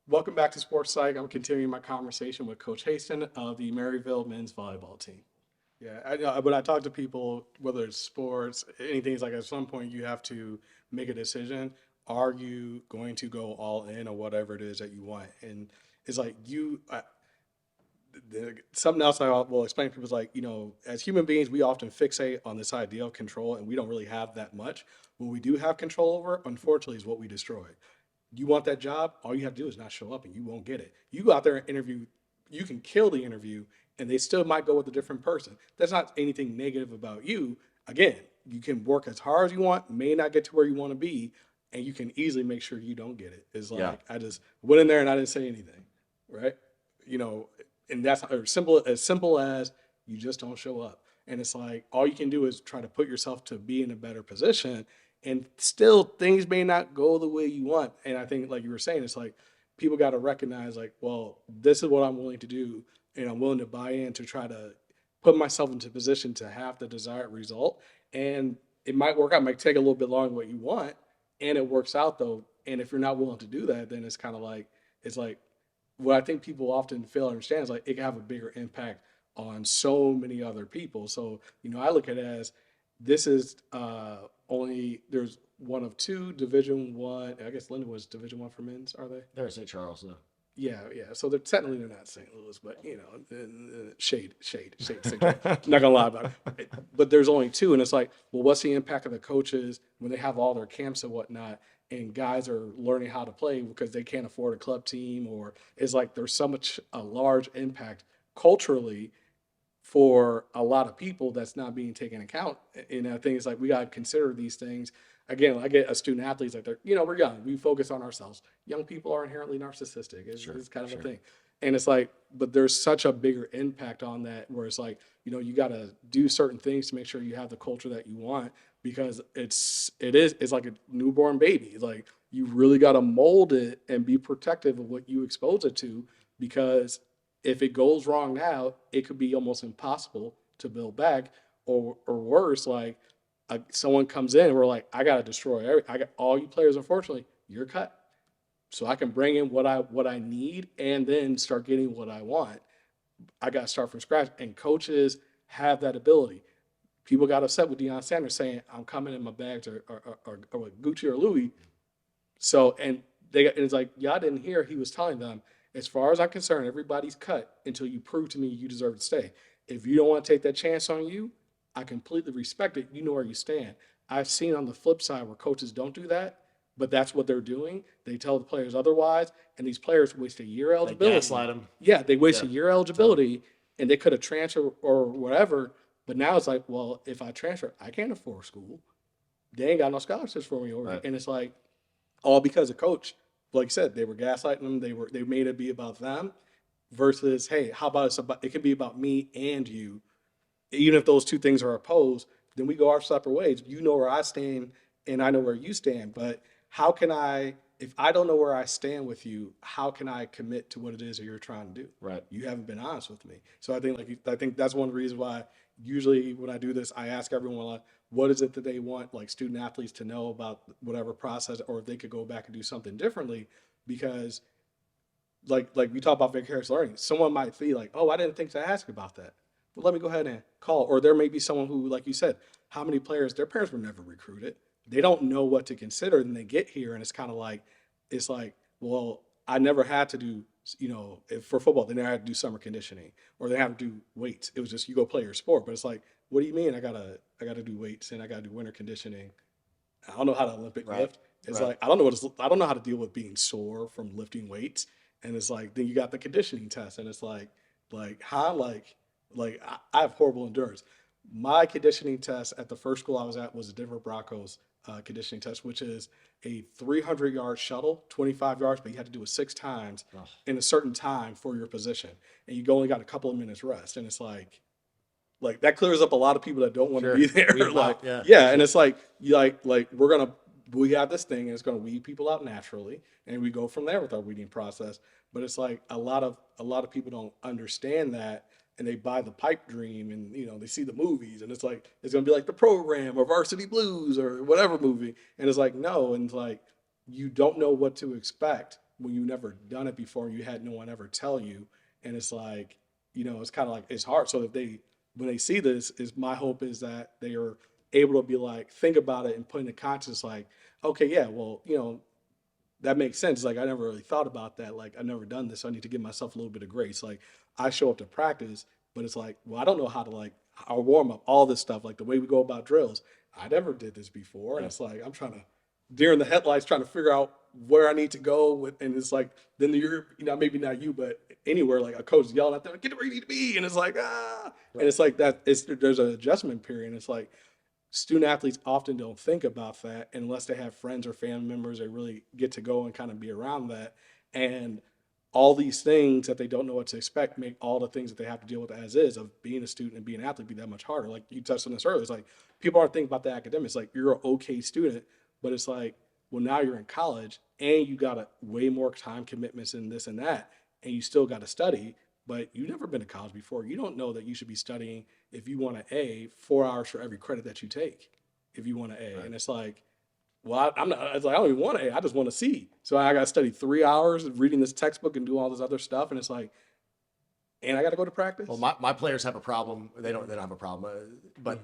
Welcome back to Sports Psych. I'm continuing my conversation with Coach Haston of the Maryville men's volleyball team. Yeah, when I talk to people, whether it's sports, anything, it's like at some point you have to make a decision. Are you going to go all in or whatever it is that you want? And it's like something else I will explain to people is like, as human beings, we often fixate on this idea of control and we don't really have that much. What we do have control over, unfortunately, is what we destroy. You want that job, all you have to do is not show up and you won't get it. You go out there and interview, you can kill the interview and they still might go with a different person. That's not anything negative about you. Again, you can work as hard as you want, may not get to where you want to be, and you can easily make sure you don't get it. It's Yeah. like I just went in there and I didn't say anything, right? You know, and that's simple as you just don't show up. And it's like all you can do is try to put yourself to be in a better position and still things may not go the way you want. And I think, like you were saying, it's like people got to recognize, like, well, this is what I'm willing to do, and I'm willing to buy in to try to put myself into a position to have the desired result. And it might work out, it might take a little bit longer than what you want, and it works out though. And if you're not willing to do that, then it's kind of like it's like what I think people often fail to understand is like it can have a bigger impact on so many other people. So, I look at it as this is only there's one of two Division One. I guess Lindenwood was Division One for men's, are they? There's St. Charles, though. Yeah, yeah. So they're not St. Louis, but shade. St. Charles. Not gonna lie about it. But there's only two, and it's like, well, what's the impact of the coaches when they have all their camps and whatnot, and guys are learning how to play because they can't afford a club team, or it's like there's so much a large impact culturally for a lot of people that's not being taken account. And I think it's like we got to consider these things. Again, I get a student athletes like they're, we're young. We focus on ourselves. Young people are inherently narcissistic. Sure, It's kind of a sure. thing. And it's like, but there's such a bigger impact on that where it's like, you got to do certain things to make sure you have the culture that you want because it's like a newborn baby. It's like you really got to mold it and be protective of what you expose it to because if it goes wrong now, it could be almost impossible to build back, or worse, like someone comes in and we're like, I got to destroy I got all you players. Unfortunately, you're cut, so I can bring in what I need and then start getting what I want. I got to start from scratch, and coaches have that ability. People got upset with Deion Sanders saying, "I'm coming in my bags or with Gucci or Louis." So and and it's like y'all didn't hear he was telling them, as far as I'm concerned, everybody's cut until you prove to me you deserve to stay. If you don't want to take that chance on you, I completely respect it. You know where you stand. I've seen on the flip side where coaches don't do that, but that's what they're doing. They tell the players otherwise, and these players waste a year They eligibility. gaslight them. Yeah, they waste Yeah, a year totally. eligibility, and they could have transferred or whatever. But now it's like, well, if I transfer, I can't afford school. They ain't got no scholarships for me over here, Right. and it's like all because of coach. Like I said, they were gaslighting them. They made it be about them versus, hey, how about it can be about me and you. Even if those two things are opposed, then we go our separate ways. You know where I stand, and I know where you stand. But how can I, if I don't know where I stand with you, how can I commit to what it is that you're trying to do? Right. You haven't been honest with me. So I think that's one of the reasons why usually when I do this, I ask everyone like, what is it that they want like student athletes to know about whatever process, or if they could go back and do something differently, because like we talk about vicarious learning, someone might feel like, oh, I didn't think to ask about that. Well, let me go ahead and call. Or there may be someone who, like you said, how many players, their parents were never recruited. They don't know what to consider, and they get here, and it's kind of like, it's like, well, I never had to do, for football, they never had to do summer conditioning, or they have to do weights. It was just you go play your sport. But it's like, what do you mean? I gotta do weights and I gotta do winter conditioning. I don't know how to Olympic Right. lift. It's Right. like I don't know how to deal with being sore from lifting weights. And it's like then you got the conditioning test, and it's like how I have horrible endurance. My conditioning test at the first school I was at was the Denver Broncos conditioning test, which is a 300-yard shuttle, 25 yards, but you had to do it 6 times Ugh. in a certain time for your position, and you only got a couple of minutes rest. And it's like that clears up a lot of people that don't want to Sure. be there. Weed 'em Like, out. Yeah, for yeah, and sure. it's like you we have this thing and it's gonna weed people out naturally, and we go from there with our weeding process. But it's like a lot of people don't understand that, and they buy the pipe dream, and they see the movies, and it's like it's gonna be like the program or Varsity Blues or whatever movie, and it's like no, and it's like you don't know what to expect when you never done it before, you had no one ever tell you, and it's like, it's kind of like it's hard. So when they see this, is my hope is that they are able to be like, think about it and put into conscience, like, okay, yeah, well, that makes sense. Like, I never really thought about that. Like, I've never done this, so I need to give myself a little bit of grace. Like, I show up to practice, but it's like, well, I don't know how to like our warm up, all this stuff, like the way we go about drills. I never did this before, and it's like I'm trying to deer in the headlights, trying to figure out where I need to go with, and it's like then you're, maybe not you, but anywhere, like a coach yelling at them, get where you need to be, and it's like and it's like that. There's an adjustment period. And it's like student athletes often don't think about that unless they have friends or family members they really get to go and kind of be around that. And all these things that they don't know what to expect make all the things that they have to deal with as is of being a student and being an athlete be that much harder. Like you touched on this earlier, it's like people aren't thinking about the academics. Like you're an okay student, but it's like, well, now you're in college and you got way more time commitments and this and that, and you still got to study, but you've never been to college before. You don't know that you should be studying, if you want an A, 4 hours for every credit that you take, if you want an A. Right. And it's like, well, I'm not, it's like, I don't even want an A, I just want a C. So I got to study 3 hours of reading this textbook and do all this other stuff. And it's like, and I got to go to practice. Well, my players have a problem. They don't have a problem, but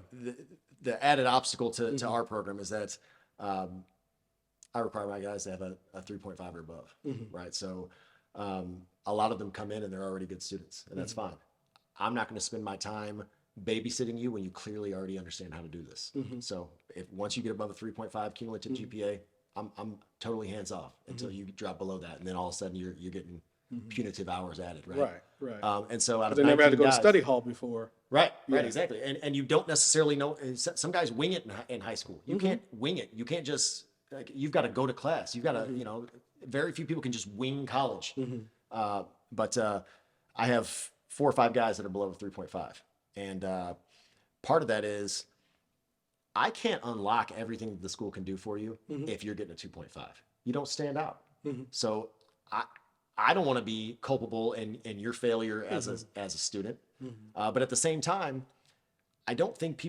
the added obstacle to our program is that I require my guys to have a 3.5 or above, right? So a lot of them come in and they're already good students, and that's fine. I'm not going to spend my time babysitting you when you clearly already understand how to do this. So if once you get above a 3.5 cumulative GPA, I'm totally hands off until you drop below that, and then all of a sudden you're getting punitive hours added, right? Right. And so out of they never had to go guys, to study hall before. Right, exactly. And you don't necessarily know. Some guys wing it in high school. You can't wing it. You can't just, like, you've got to go to class. You've got to, very few people can just wing college. But I have 4 or 5 guys that are below 3.5. And part of that is I can't unlock everything the school can do for you if you're getting a 2.5. You don't stand out. So I don't want to be culpable in your failure as a student. But at the same time, I don't think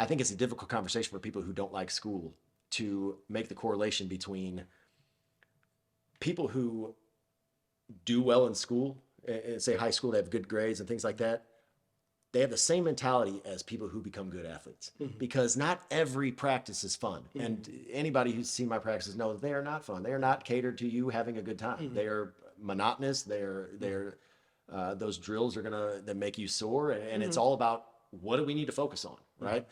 I think it's a difficult conversation for people who don't like school to make the correlation between people who do well in school, say high school, they have good grades and things like that. They have the same mentality as people who become good athletes, because not every practice is fun. And anybody who's seen my practices know that they are not fun. They are not catered to you having a good time. They are monotonous. They're those drills are that make you sore, and it's all about what do we need to focus on, right?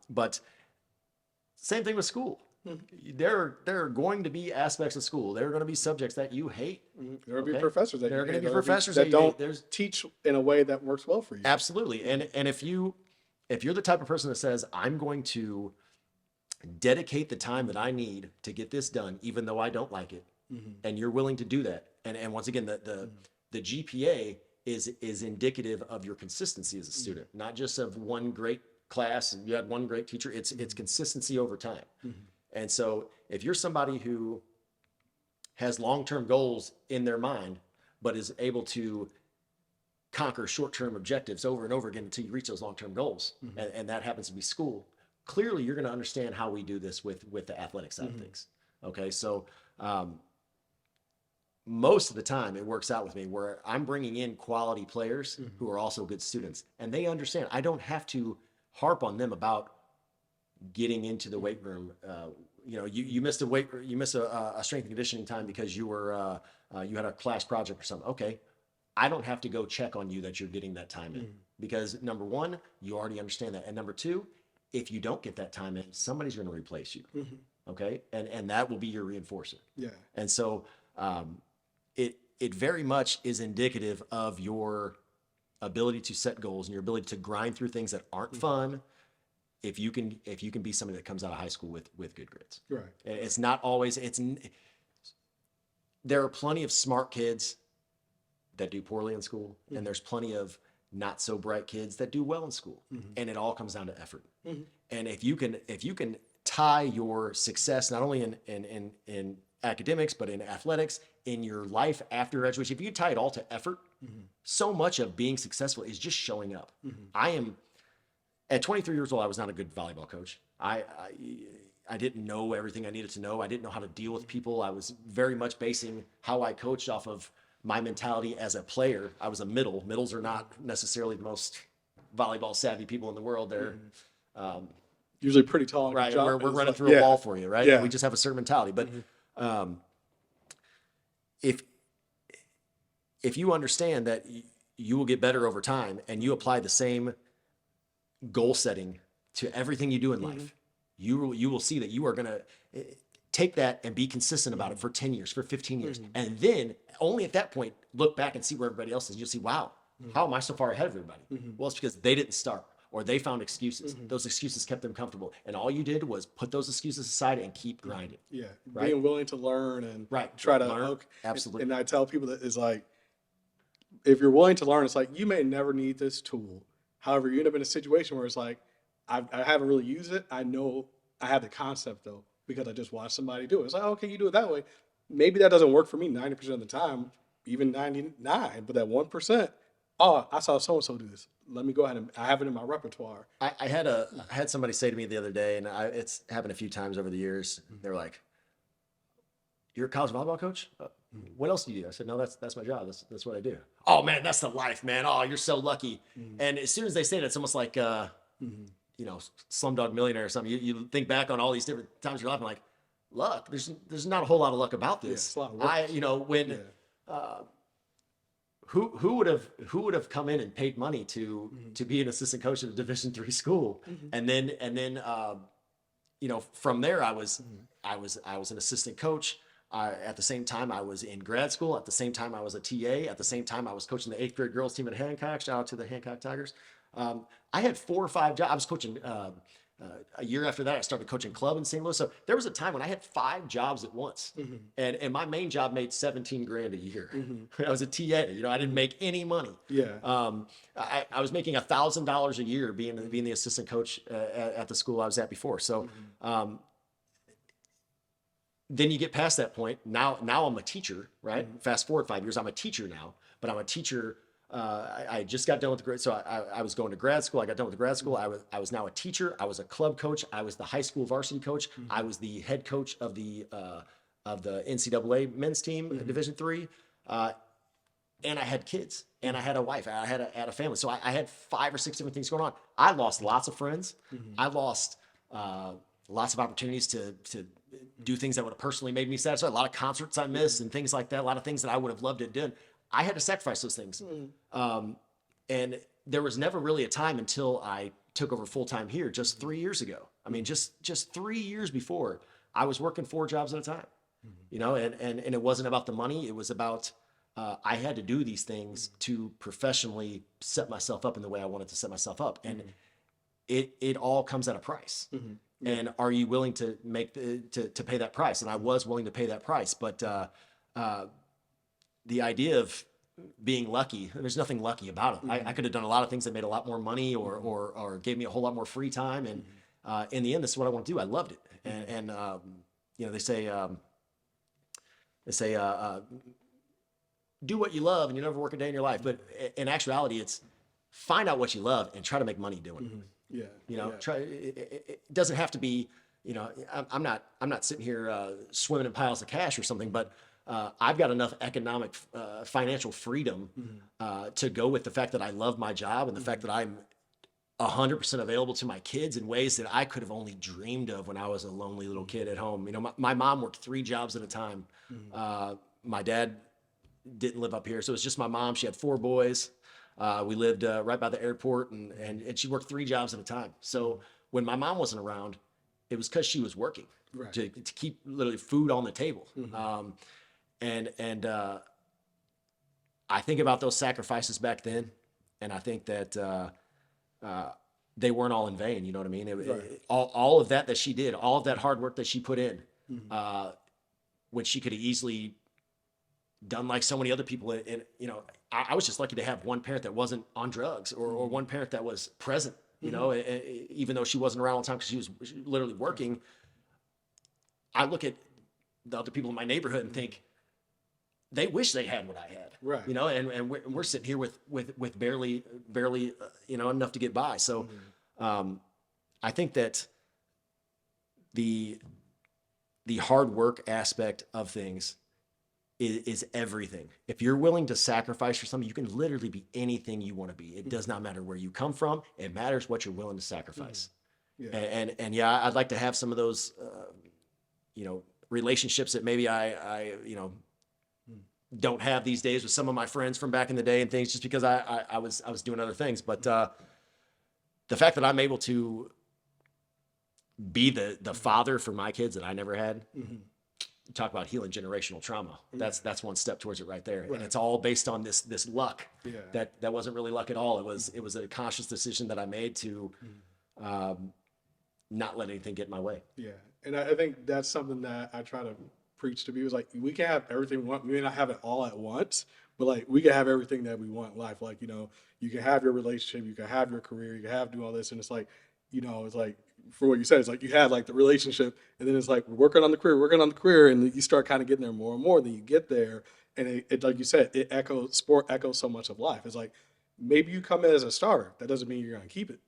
But same thing with school. There are going to be aspects of school. There are going to be subjects that you hate. There will be professors that there are going to be professors that don't teach in a way that works well for you. Absolutely. And if you're the type of person that says, I'm going to dedicate the time that I need to get this done, even though I don't like it, and you're willing to do that. And once again, the GPA is indicative of your consistency as a student, not just of one great class and you had one great teacher. It's consistency over time. And so if you're somebody who has long-term goals in their mind, but is able to conquer short-term objectives over and over again until you reach those long-term goals, and that happens to be school, clearly you're going to understand how we do this with the athletic side of things. Okay, so most of the time it works out with me where I'm bringing in quality players who are also good students, and they understand I don't have to harp on them about getting into the weight room. You missed a strength and conditioning time because you had a class project or something. Okay, I don't have to go check on you that you're getting that time in, because number one, you already understand that, and number two, if you don't get that time in, somebody's going to replace you. Okay, and that will be your reinforcer. Yeah, and so it very much is indicative of your ability to set goals and your ability to grind through things that aren't fun. If you can be somebody that comes out of high school with good grades. Right. It's not always, there are plenty of smart kids that do poorly in school, and there's plenty of not so bright kids that do well in school. And it all comes down to effort. And if you can tie your success, not only in academics, but in athletics, in your life after graduation, if you tie it all to effort, so much of being successful is just showing up. At 23 years old, I was not a good volleyball coach. I didn't know everything I needed to know. I didn't know how to deal with people. I was very much basing how I coached off of my mentality as a player. I was a middle. Middles are not necessarily the most volleyball savvy people in the world. They're usually pretty tall. right. And We're it's running like, through a wall for you, right? Yeah. We just have a certain mentality. But if you understand that you will get better over time, and you apply the same goal setting to everything you do in life, you will see that you are going to take that and be consistent about it for 10 years, for 15 years. And then only at that point, look back and see where everybody else is. You'll see, wow, how am I so far ahead of everybody? Well, it's because they didn't start, or they found excuses. Those excuses kept them comfortable. And all you did was put those excuses aside and keep grinding. Yeah. Right? Being willing to learn and Right. try to Learn. look. Absolutely. And I tell people that it's like, if you're willing to learn, it's like, you may never need this tool. However, you end up in a situation where it's like, I haven't really used it. I know I have the concept though, because I just watched somebody do it. It's like, okay, you do it that way. Maybe that doesn't work for me 90% of the time, even 99, but that 1%, oh, I saw so-and-so do this. Let me go ahead and I have it in my repertoire. I had somebody say to me the other day, and it's happened a few times over the years. They were like, "You're a college volleyball coach? What else do you do?" I said, "No, that's my job. That's what I do." "Oh man, that's the life, man. Oh, you're so lucky." And as soon as they say that, it's almost like Slumdog Millionaire or something. You think back on all these different times in your life, and like, luck. There's not a whole lot of luck about this. it's a lot of work. When who would have come in and paid money to be an assistant coach at a Division III school, and then from there I was an assistant coach. At the same time, I was in grad school. At the same time, I was a TA. At the same time, I was coaching the 8th grade girls team at Hancock. Shout out to the Hancock Tigers. I had 4 or 5 jobs. I was coaching. A year after that, I started coaching club in St. Louis. So there was a time when I had 5 jobs at once, and my main job made $17,000 a year. I was a TA. I didn't make any money. Yeah. I was making $1,000 a year being the assistant coach at the school I was at before. So. Then you get past that point. Now I'm a teacher, right? Fast forward 5 years, I'm a teacher now, but I'm a teacher. I just got done with the grad, so I was going to grad school. I got done with the grad school. I was now a teacher. I was a club coach. I was the high school varsity coach. I was the head coach of the NCAA men's team, Division III, and I had kids, and I had a wife. I had a family. So I had 5 or 6 different things going on. I lost lots of friends. I lost lots of opportunities to do things that would have personally made me satisfied. A lot of concerts I missed and things like that. A lot of things that I would have loved to have done. I had to sacrifice those things. And there was never really a time until I took over full-time here just 3 years ago. I mean, just 3 years before, I was working 4 jobs at a time, and it wasn't about the money. It was about, I had to do these things to professionally set myself up in the way I wanted to set myself up. And it all comes at a price. And are you willing to to pay that price? And I was willing to pay that price, but the idea of being lucky, there's nothing lucky about it. I could have done a lot of things that made a lot more money or gave me a whole lot more free time. And in the end, this is what I want to do. I loved it. And they say do what you love and you never work a day in your life. But in actuality, it's find out what you love and try to make money doing it. Try. It doesn't have to be. I'm not sitting here swimming in piles of cash or something, but I've got enough economic, financial freedom to go with the fact that I love my job and the fact that I'm 100% available to my kids in ways that I could have only dreamed of when I was a lonely little kid at home. My mom worked 3 jobs at a time. My dad didn't live up here, so it was just my mom. She had 4 boys. We lived right by the airport, and she worked 3 jobs at a time. So when my mom wasn't around, it was because she was working to keep literally food on the table. And I think about those sacrifices back then, and I think that they weren't all in vain. You know what I mean? All of that she did, all of that hard work that she put in, when she could have easily done like so many other people. And I was just lucky to have one parent that wasn't on drugs or one parent that was present, even though she wasn't around all the time because she was literally working. I look at the other people in my neighborhood and think they wish they had what I had, and we're sitting here with barely, enough to get by. So I think that the hard work aspect of things is everything. If you're willing to sacrifice for something, you can literally be anything you want to be. It does not matter where you come from. It matters what you're willing to sacrifice. Yeah. And yeah, I'd like to have some of those, relationships that maybe I don't have these days with some of my friends from back in the day and things, just because I was doing other things. But the fact that I'm able to be the father for my kids that I never had. You talk about healing generational trauma. That's one step towards it right there. Right. And it's all based on this luck. Yeah. That wasn't really luck at all. It was a conscious decision that I made to not let anything get in my way. Yeah. And I think that's something that I try to preach to people is like, we can have everything we want. We may not have it all at once, but like we can have everything that we want in life. Like, you can have your relationship, you can have your career, you can have do all this. And it's like, it's like, for what you said, it's like you had like the relationship, and then it's like we're working on the career, and you start kind of getting there more and more. Then you get there, and it like you said, sport echoes so much of life. It's like maybe you come in as a starter, that doesn't mean you're going to keep it,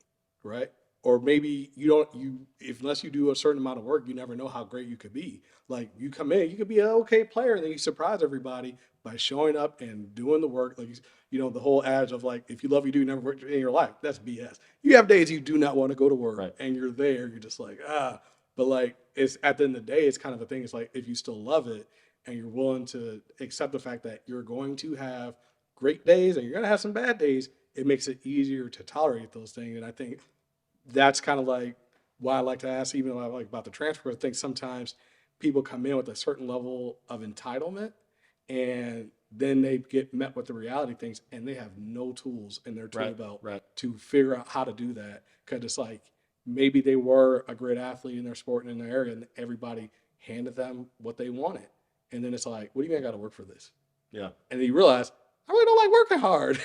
right? Or maybe if unless you do a certain amount of work, you never know how great you could be. Like you come in, you could be an okay player, and then you surprise everybody by showing up and doing the work. Like the whole adage of like, if you love, you do, never work in your life. That's BS. You have days you do not want to go to work, Right. and you're there. You're just like but like it's at the end of the day, it's kind of a thing. It's like if you still love it and you're willing to accept the fact that you're going to have great days and you're going to have some bad days, it makes it easier to tolerate those things. And I think that's kind of like why I like to ask, even though I like about the transfer. I think sometimes people come in with a certain level of entitlement, and then they get met with the reality things, and they have no tools in their tool belt to figure out how to do that. Because it's like maybe they were a great athlete in their sport and in their area, and everybody handed them what they wanted, and then it's like, what do you mean I got to work for this? Yeah. And then you realize, I really don't like working hard.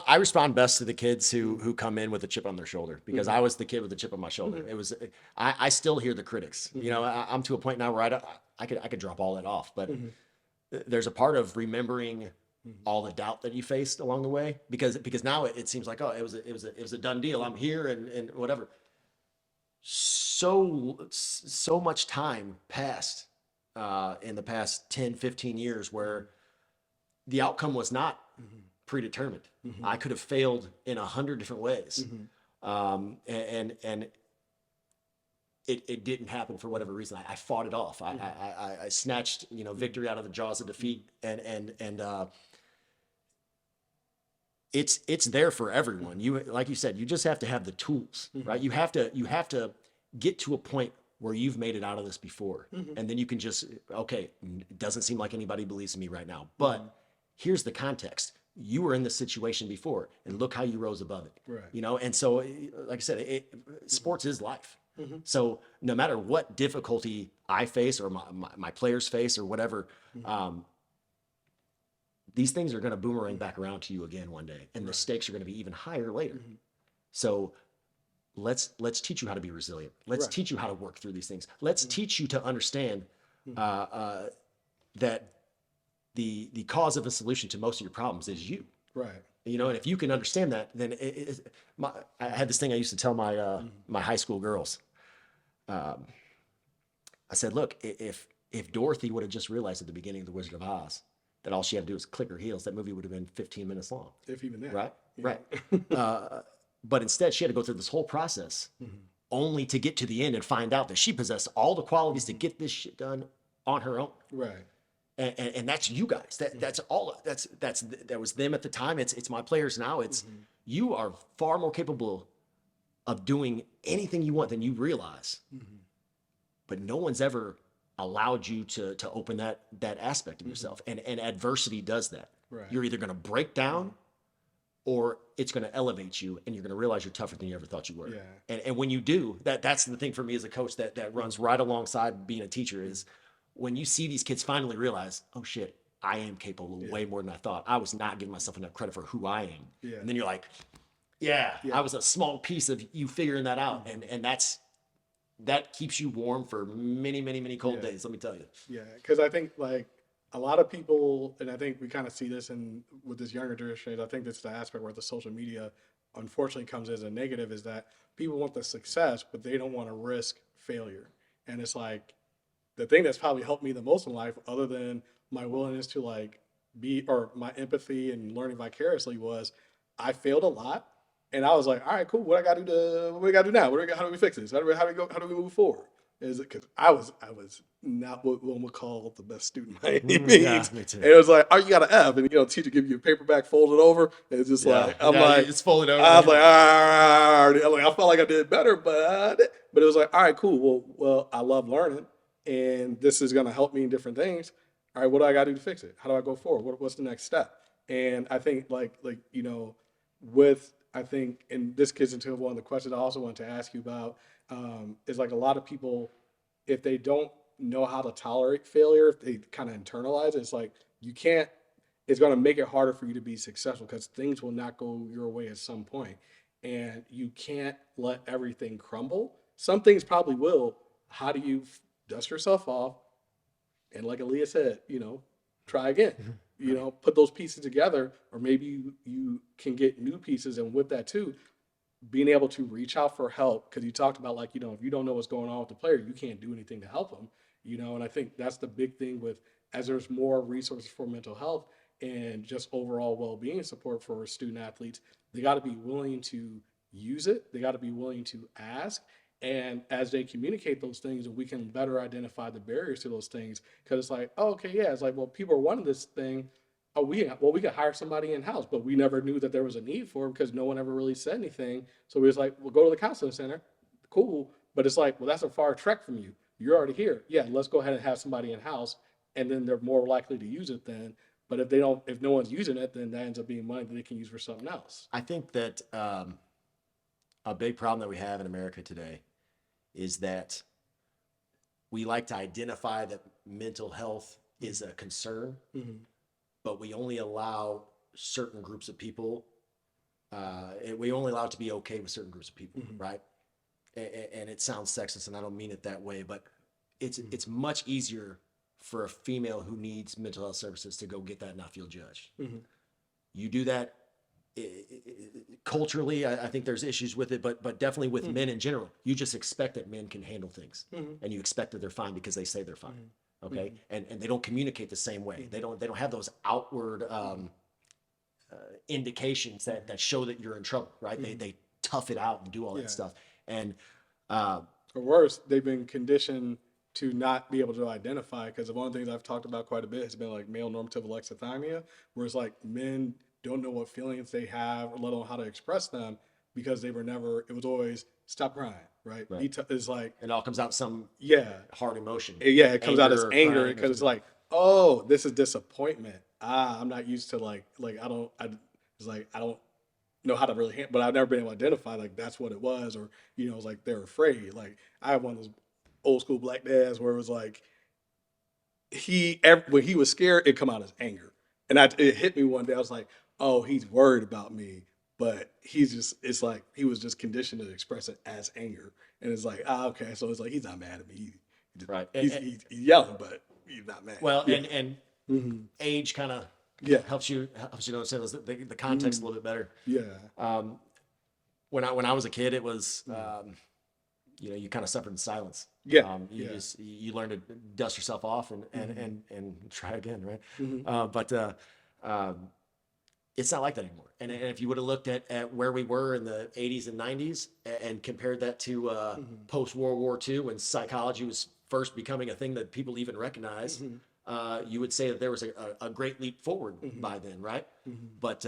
I respond best to the kids who come in with a chip on their shoulder, because I was the kid with the chip on my shoulder. It was I still hear the critics. I'm to a point now where I could drop all that off, but there's a part of remembering all the doubt that you faced along the way, because now it seems like, oh, it was a done deal. I'm here and whatever. So much time passed in the past 10, 15 years where the outcome was not predetermined. I could have failed in 100 different ways. And it didn't happen for whatever reason. I fought it off. I snatched, victory out of the jaws of defeat, and it's there for everyone. Like you said, you just have to have the tools, right? You have to get to a point where you've made it out of this before, and then you can just, okay, it doesn't seem like anybody believes in me right now, but here's the context. You were in this situation before, and look how you rose above it. Right. And so, like I said, sports is life. So no matter what difficulty I face or my players face or whatever, these things are going to boomerang back around to you again one day, and the stakes are going to be even higher later. So let's teach you how to be resilient. Let's teach you how to work through these things. Let's teach you to understand that the cause of a solution to most of your problems is you. Right. And if you can understand that, then I had this thing I used to tell my high school girls. I said, look, if Dorothy would have just realized at the beginning of The Wizard of Oz that all she had to do was click her heels, that movie would have been 15 minutes long. If even that. Right? Yeah. Right. But instead, she had to go through this whole process only to get to the end and find out that she possessed all the qualities to get this shit done on her own. Right. And that's you guys. That was them at the time. It's my players now. It's you are far more capable of doing anything you want than you realize. But no one's ever allowed you to open that aspect of yourself. And adversity does that. Right. You're either going to break down or it's going to elevate you, and you're going to realize you're tougher than you ever thought you were. Yeah. And when you do, that's the thing for me as a coach that runs right alongside being a teacher is when you see these kids finally realize, oh shit, I am capable of way more than I thought. I was not giving myself enough credit for who I am. Yeah. And then you're like, I was a small piece of you figuring that out. And that keeps you warm for many, many, many cold days, let me tell you. Yeah, because I think like a lot of people, and I think we kind of see this with this younger generation, I think that's the aspect where the social media unfortunately comes as a negative, is that people want the success, but they don't want to risk failure. And it's like the thing that's probably helped me the most in life, other than my willingness to like be, or my empathy and learning vicariously, was I failed a lot. And I was like, all right, cool. What do we got to do now? How do we fix this? How do we move forward? Is it because I was not what one would call the best student by any Yeah, means. me too. And it was like, oh, you got an F, and teacher give you a paperback folded over. And it's just Yeah, like it's folded over. I was like, ah, like I felt like I did better, but it was like, all right, cool. Well, I love learning, and this is gonna help me in different things. All right, what do I got to do to fix it? How do I go forward? What's the next step? And I think with I think, and this gets into one of the questions I also want to ask you about, is like a lot of people, if they don't know how to tolerate failure, if they kind of internalize it, it's like you can't. It's going to make it harder for you to be successful because things will not go your way at some point, and you can't let everything crumble. Some things probably will. How do you dust yourself off? And like Aaliyah said, try again. Put those pieces together, or maybe you can get new pieces. And with that too, being able to reach out for help, because you talked about, like, if you don't know what's going on with the player, you can't do anything to help them. And I think that's the big thing with, as there's more resources for mental health and just overall well-being support for student athletes, they got to be willing to use it. They got to be willing to ask. And as they communicate those things, we can better identify the barriers to those things. Because it's like, oh, okay, yeah, it's like, well, people are wanting this thing. Oh, we could hire somebody in house, but we never knew that there was a need for it because no one ever really said anything. So we was like, we'll go to the counseling center, cool. But it's like, well, that's a far trek from you. You're already here. Yeah, let's go ahead and have somebody in house, and then they're more likely to use it then. But if no one's using it, then that ends up being money that they can use for something else. I think that a big problem that we have in America today is that we like to identify that mental health is a concern, but we only allow certain groups of people, we only allow it to be okay with certain groups of people, right? And it sounds sexist, and I don't mean it that way, but it's much easier for a female who needs mental health services to go get that and not feel judged. You do that culturally, I think there's issues with it, but definitely with men in general. You just expect that men can handle things, and you expect that they're fine because they say they're fine. Okay, and they don't communicate the same way. They don't have those outward indications that show that you're in trouble, right? They tough it out and do all that stuff, and or worse, they've been conditioned to not be able to identify, because one of the things I've talked about quite a bit has been like male normative alexithymia, where it's like men don't know what feelings they have, or let alone how to express them, because they were never. It was always stop crying, right? It's like it all comes out some hard emotion. Yeah, it comes out as anger, because it's like, oh, this is disappointment. I'm not used to it's like I don't know how to really handle, but I've never been able to identify like that's what it was, or it's like they're afraid. Like I have one of those old school black dads where it was like when he was scared, it come out as anger, and it hit me one day. I was like, oh, he's worried about me, but it's like he was just conditioned to express it as anger, and it's like, okay, so it's like he's not mad at me, right? He's yelling, but he's not mad. Well, and age kind of helps you understand the context a little bit better. Yeah. When I was a kid, it was you kind of suffered in silence. Yeah. You learn to dust yourself off and try again, right? But it's not like that anymore. And if you would have looked at where we were in the 80s and 90s and compared that to post World War II, when psychology was first becoming a thing that people even recognized, you would say that there was a great leap forward by then, right? But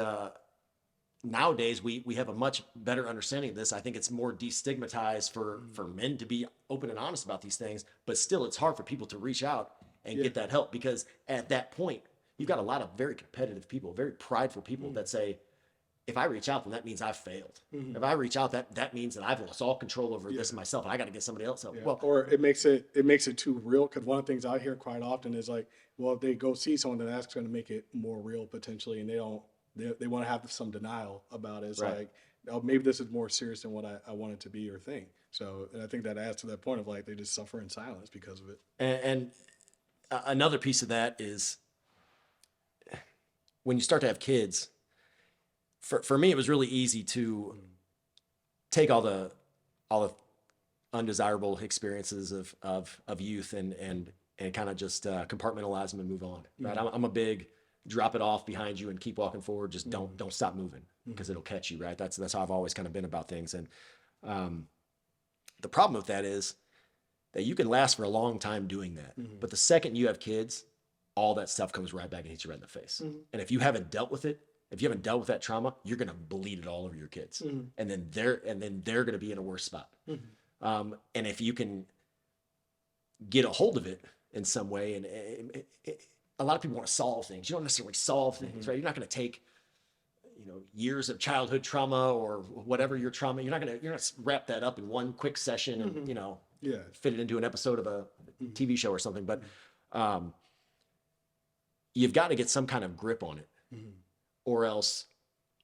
nowadays we have a much better understanding of this. I think it's more destigmatized for men to be open and honest about these things, but still it's hard for people to reach out and get that help, because at that point you've got a lot of very competitive people, very prideful people that say, if I reach out, then that means I've failed. If I reach out, that means that I've lost all control over this myself, and I got to get somebody else help. Well, or it makes it too real, because one of the things I hear quite often is like, well, if they go see someone, then that's going to make it more real potentially, and they want to have some denial about it. It's like, oh, maybe this is more serious than what I want it to be or think. So, and I think that adds to that point of like they just suffer in silence because of it. And another piece of that is when you start to have kids. For me, it was really easy to take all the undesirable experiences of youth and kind of just compartmentalize them and move on. Right. I'm a big drop it off behind you and keep walking forward. Just don't stop moving because it'll catch you. Right. That's how I've always kind of been about things. And the problem with that is that you can last for a long time doing that. But the second you have kids, all that stuff comes right back and hits you right in the face. And if you haven't dealt with it, if you haven't dealt with that trauma, you're going to bleed it all over your kids. And then they're going to be in a worse spot. And if you can get a hold of it in some way, and a lot of people want to solve things. You don't necessarily solve things, right? You're not going to take, years of childhood trauma or whatever your trauma. You're not going to wrap that up in one quick session and fit it into an episode of a TV show or something. But you've got to get some kind of grip on it, or else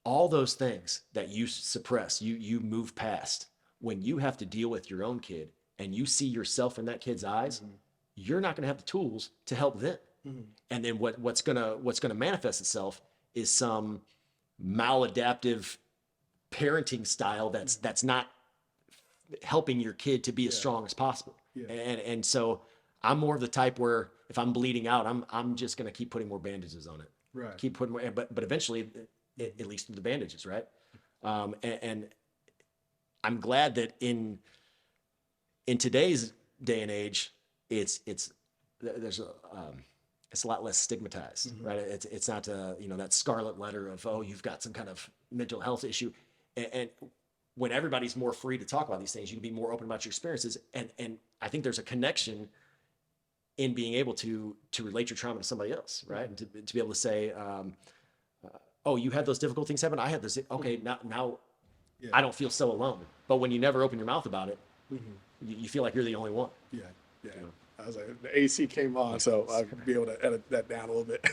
all those things that you suppress, you move past. When you have to deal with your own kid and you see yourself in that kid's eyes, you're not going to have the tools to help them. And then what's gonna manifest itself is some maladaptive parenting style that's not helping your kid to be as strong as possible. And so I'm more of the type where if I'm bleeding out, I'm just gonna keep putting more bandages on it. Right. Keep putting more, but eventually it leads to the bandages, right? And I'm glad that in today's day and age, it's a lot less stigmatized, right? It's not that scarlet letter of, oh, you've got some kind of mental health issue. And when everybody's more free to talk about these things, you can be more open about your experiences. And I think there's a connection in being able to relate your trauma to somebody else, right? And to be able to say, oh, you had those difficult things happen. I had this. Okay, now I don't feel so alone. But when you never open your mouth about it, you feel like you're the only one. Yeah. I was like, the AC came on, so I could be able to edit that down a little bit.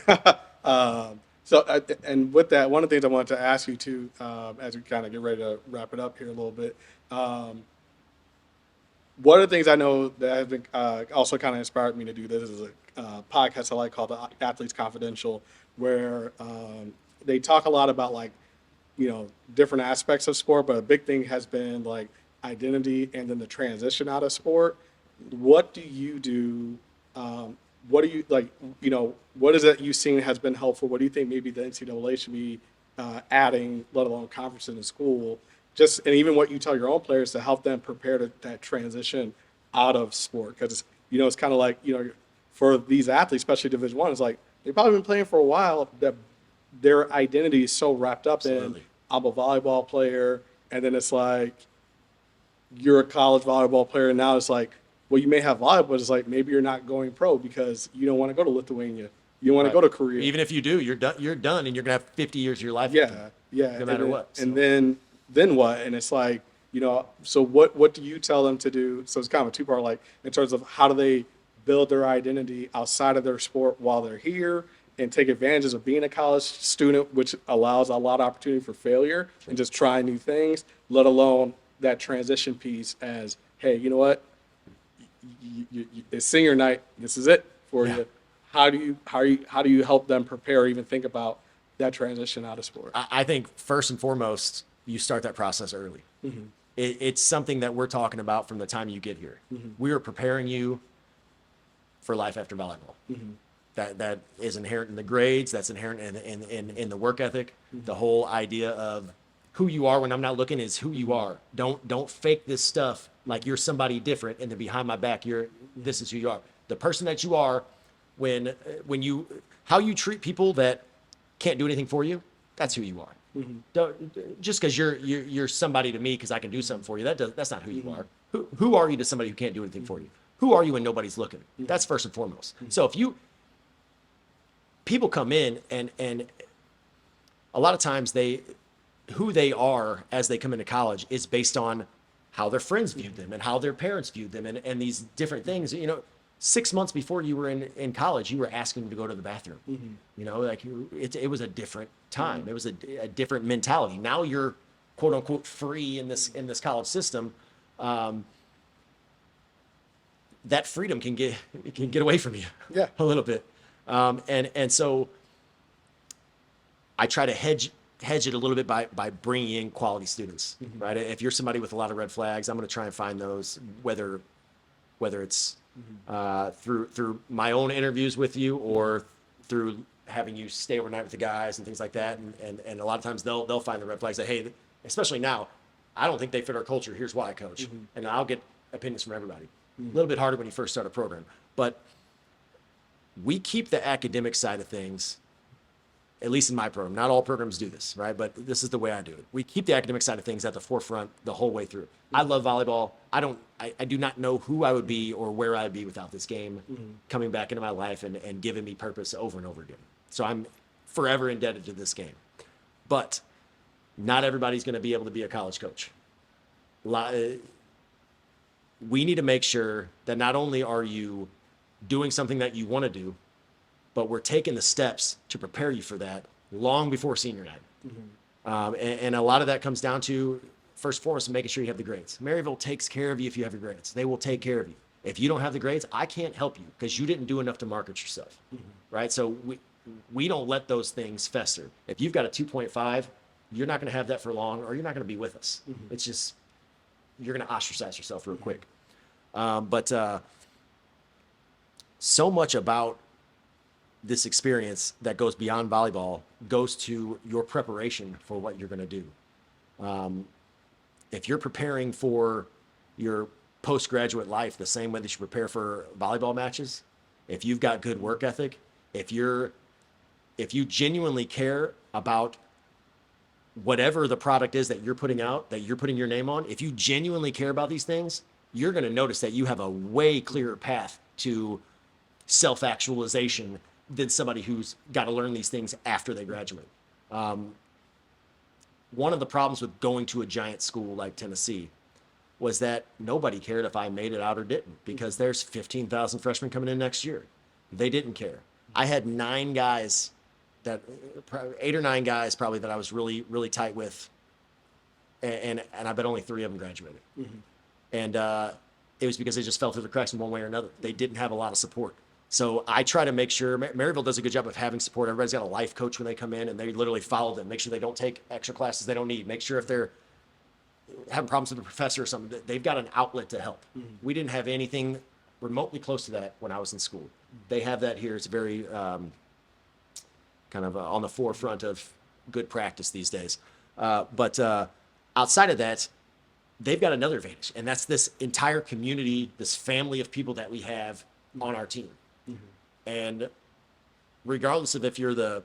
And with that, one of the things I wanted to ask you too, as we kind of get ready to wrap it up here a little bit, one of the things I know that have been also kind of inspired me to do this is a podcast I like called the Athletes Confidential, where they talk a lot about different aspects of sport, but a big thing has been like identity and then the transition out of sport. What do you do? What do you what is it you've seen has been helpful? What do you think maybe the NCAA should be adding, let alone conferences in school? And even what you tell your own players to help them prepare to that transition out of sport, because it's kind of like for these athletes, especially Division I, it's like they've probably been playing for a while. That their identity is so wrapped up in I'm a volleyball player, and then it's like you're a college volleyball player, and now it's like, well, you may have volleyball, but it's like maybe you're not going pro because you don't want to go to Lithuania. You don't want to go to Korea. Even if you do, you're done, and you're gonna have 50 years of your life. Yeah. No matter what. So. And then what? And it's like, so what do you tell them to do? So it's kind of a two-part, like in terms of how do they build their identity outside of their sport while they're here and take advantages of being a college student, which allows a lot of opportunity for failure and just trying new things, let alone that transition piece as, hey, you know what? It's senior night. This is it for you. How do you help them prepare or even think about that transition out of sport? I think first and foremost, you start that process early. It's something that we're talking about from the time you get here. We are preparing you for life after volleyball. That is inherent in the grades. That's inherent in the work ethic. The whole idea of who you are when I'm not looking is who you are. Don't fake this stuff like you're somebody different, and then behind my back, this is who you are. The person that you are how you treat people that can't do anything for you, that's who you are. Just because you're somebody to me because I can do something for you, that's not who you are. Who are you to somebody who can't do anything for you? Who are you when nobody's looking? That's first and foremost. So if people come in and a lot of times who they are as they come into college is based on how their friends viewed them and how their parents viewed them and these different things. 6 months before you were in college, you were asking them to go to the bathroom. It was a different time. It was a different mentality. Now you're quote unquote free in this college system. That freedom can get away from you a little bit. And so I try to hedge hedge it a little bit by bringing in quality students, right? If you're somebody with a lot of red flags, I'm going to try and find those, whether it's through my own interviews with you or through having you stay overnight with the guys and things like that. And a lot of times they'll find the red flags that, hey, especially now, I don't think they fit our culture. Here's why, coach. And I'll get opinions from everybody. A little bit harder when you first start a program, but we keep the academic side of things, at least in my program. Not all programs do this, right? But this is the way I do it. We keep the academic side of things at the forefront the whole way through. I love volleyball. I do not know who I would be or where I'd be without this game coming back into my life and giving me purpose over and over again. So I'm forever indebted to this game. But not everybody's going to be able to be a college coach. We need to make sure that not only are you doing something that you want to do, but we're taking the steps to prepare you for that long before senior night. And a lot of that comes down to, first and foremost, making sure you have the grades. Maryville takes care of you if you have your grades. They will take care of you. If you don't have the grades, I can't help you because you didn't do enough to market yourself, right? So we don't let those things fester. If you've got a 2.5, you're not going to have that for long, or you're not going to be with us. It's just, you're going to ostracize yourself real quick. But so much about this experience that goes beyond volleyball goes to your preparation for what you're going to do. If you're preparing for your postgraduate life the same way that you prepare for volleyball matches, if you've got good work ethic, if you genuinely care about whatever the product is that you're putting out, that you're putting your name on, if you genuinely care about these things, you're going to notice that you have a way clearer path to self-actualization than somebody who's got to learn these things after they graduate. One of the problems with going to a giant school like Tennessee was that nobody cared if I made it out or didn't, because there's 15,000 freshmen coming in next year. They didn't care. I had 8 or 9 guys probably that I was really, really tight with. And I bet only 3 of them graduated. And it was because they just fell through the cracks in one way or another. They didn't have a lot of support. So I try to make sure, Maryville does a good job of having support. Everybody's got a life coach when they come in, and they literally follow them, make sure they don't take extra classes they don't need, make sure if they're having problems with a professor or something, they've got an outlet to help. We didn't have anything remotely close to that when I was in school. They have that here. It's very kind of on the forefront of good practice these days. But outside of that, they've got another advantage, and that's this entire community, this family of people that we have on our team. And regardless of if you're the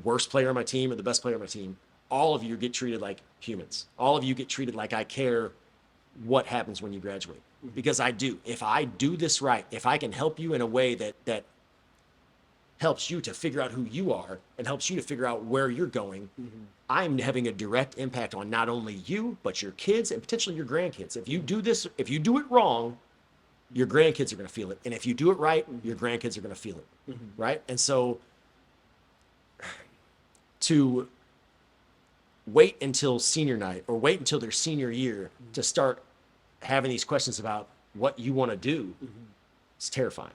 worst player on my team or the best player on my team, all of you get treated like humans. All of you get treated like I care what happens when you graduate. Because I do. If I do this right, if I can help you in a way that helps you to figure out who you are and helps you to figure out where you're going, I'm having a direct impact on not only you, but your kids and potentially your grandkids. If you do this, if you do it wrong, your grandkids are going to feel it. And if you do it right, your grandkids are going to feel it. Right? And so to wait until senior night or wait until their senior year to start having these questions about what you want to do, it's terrifying.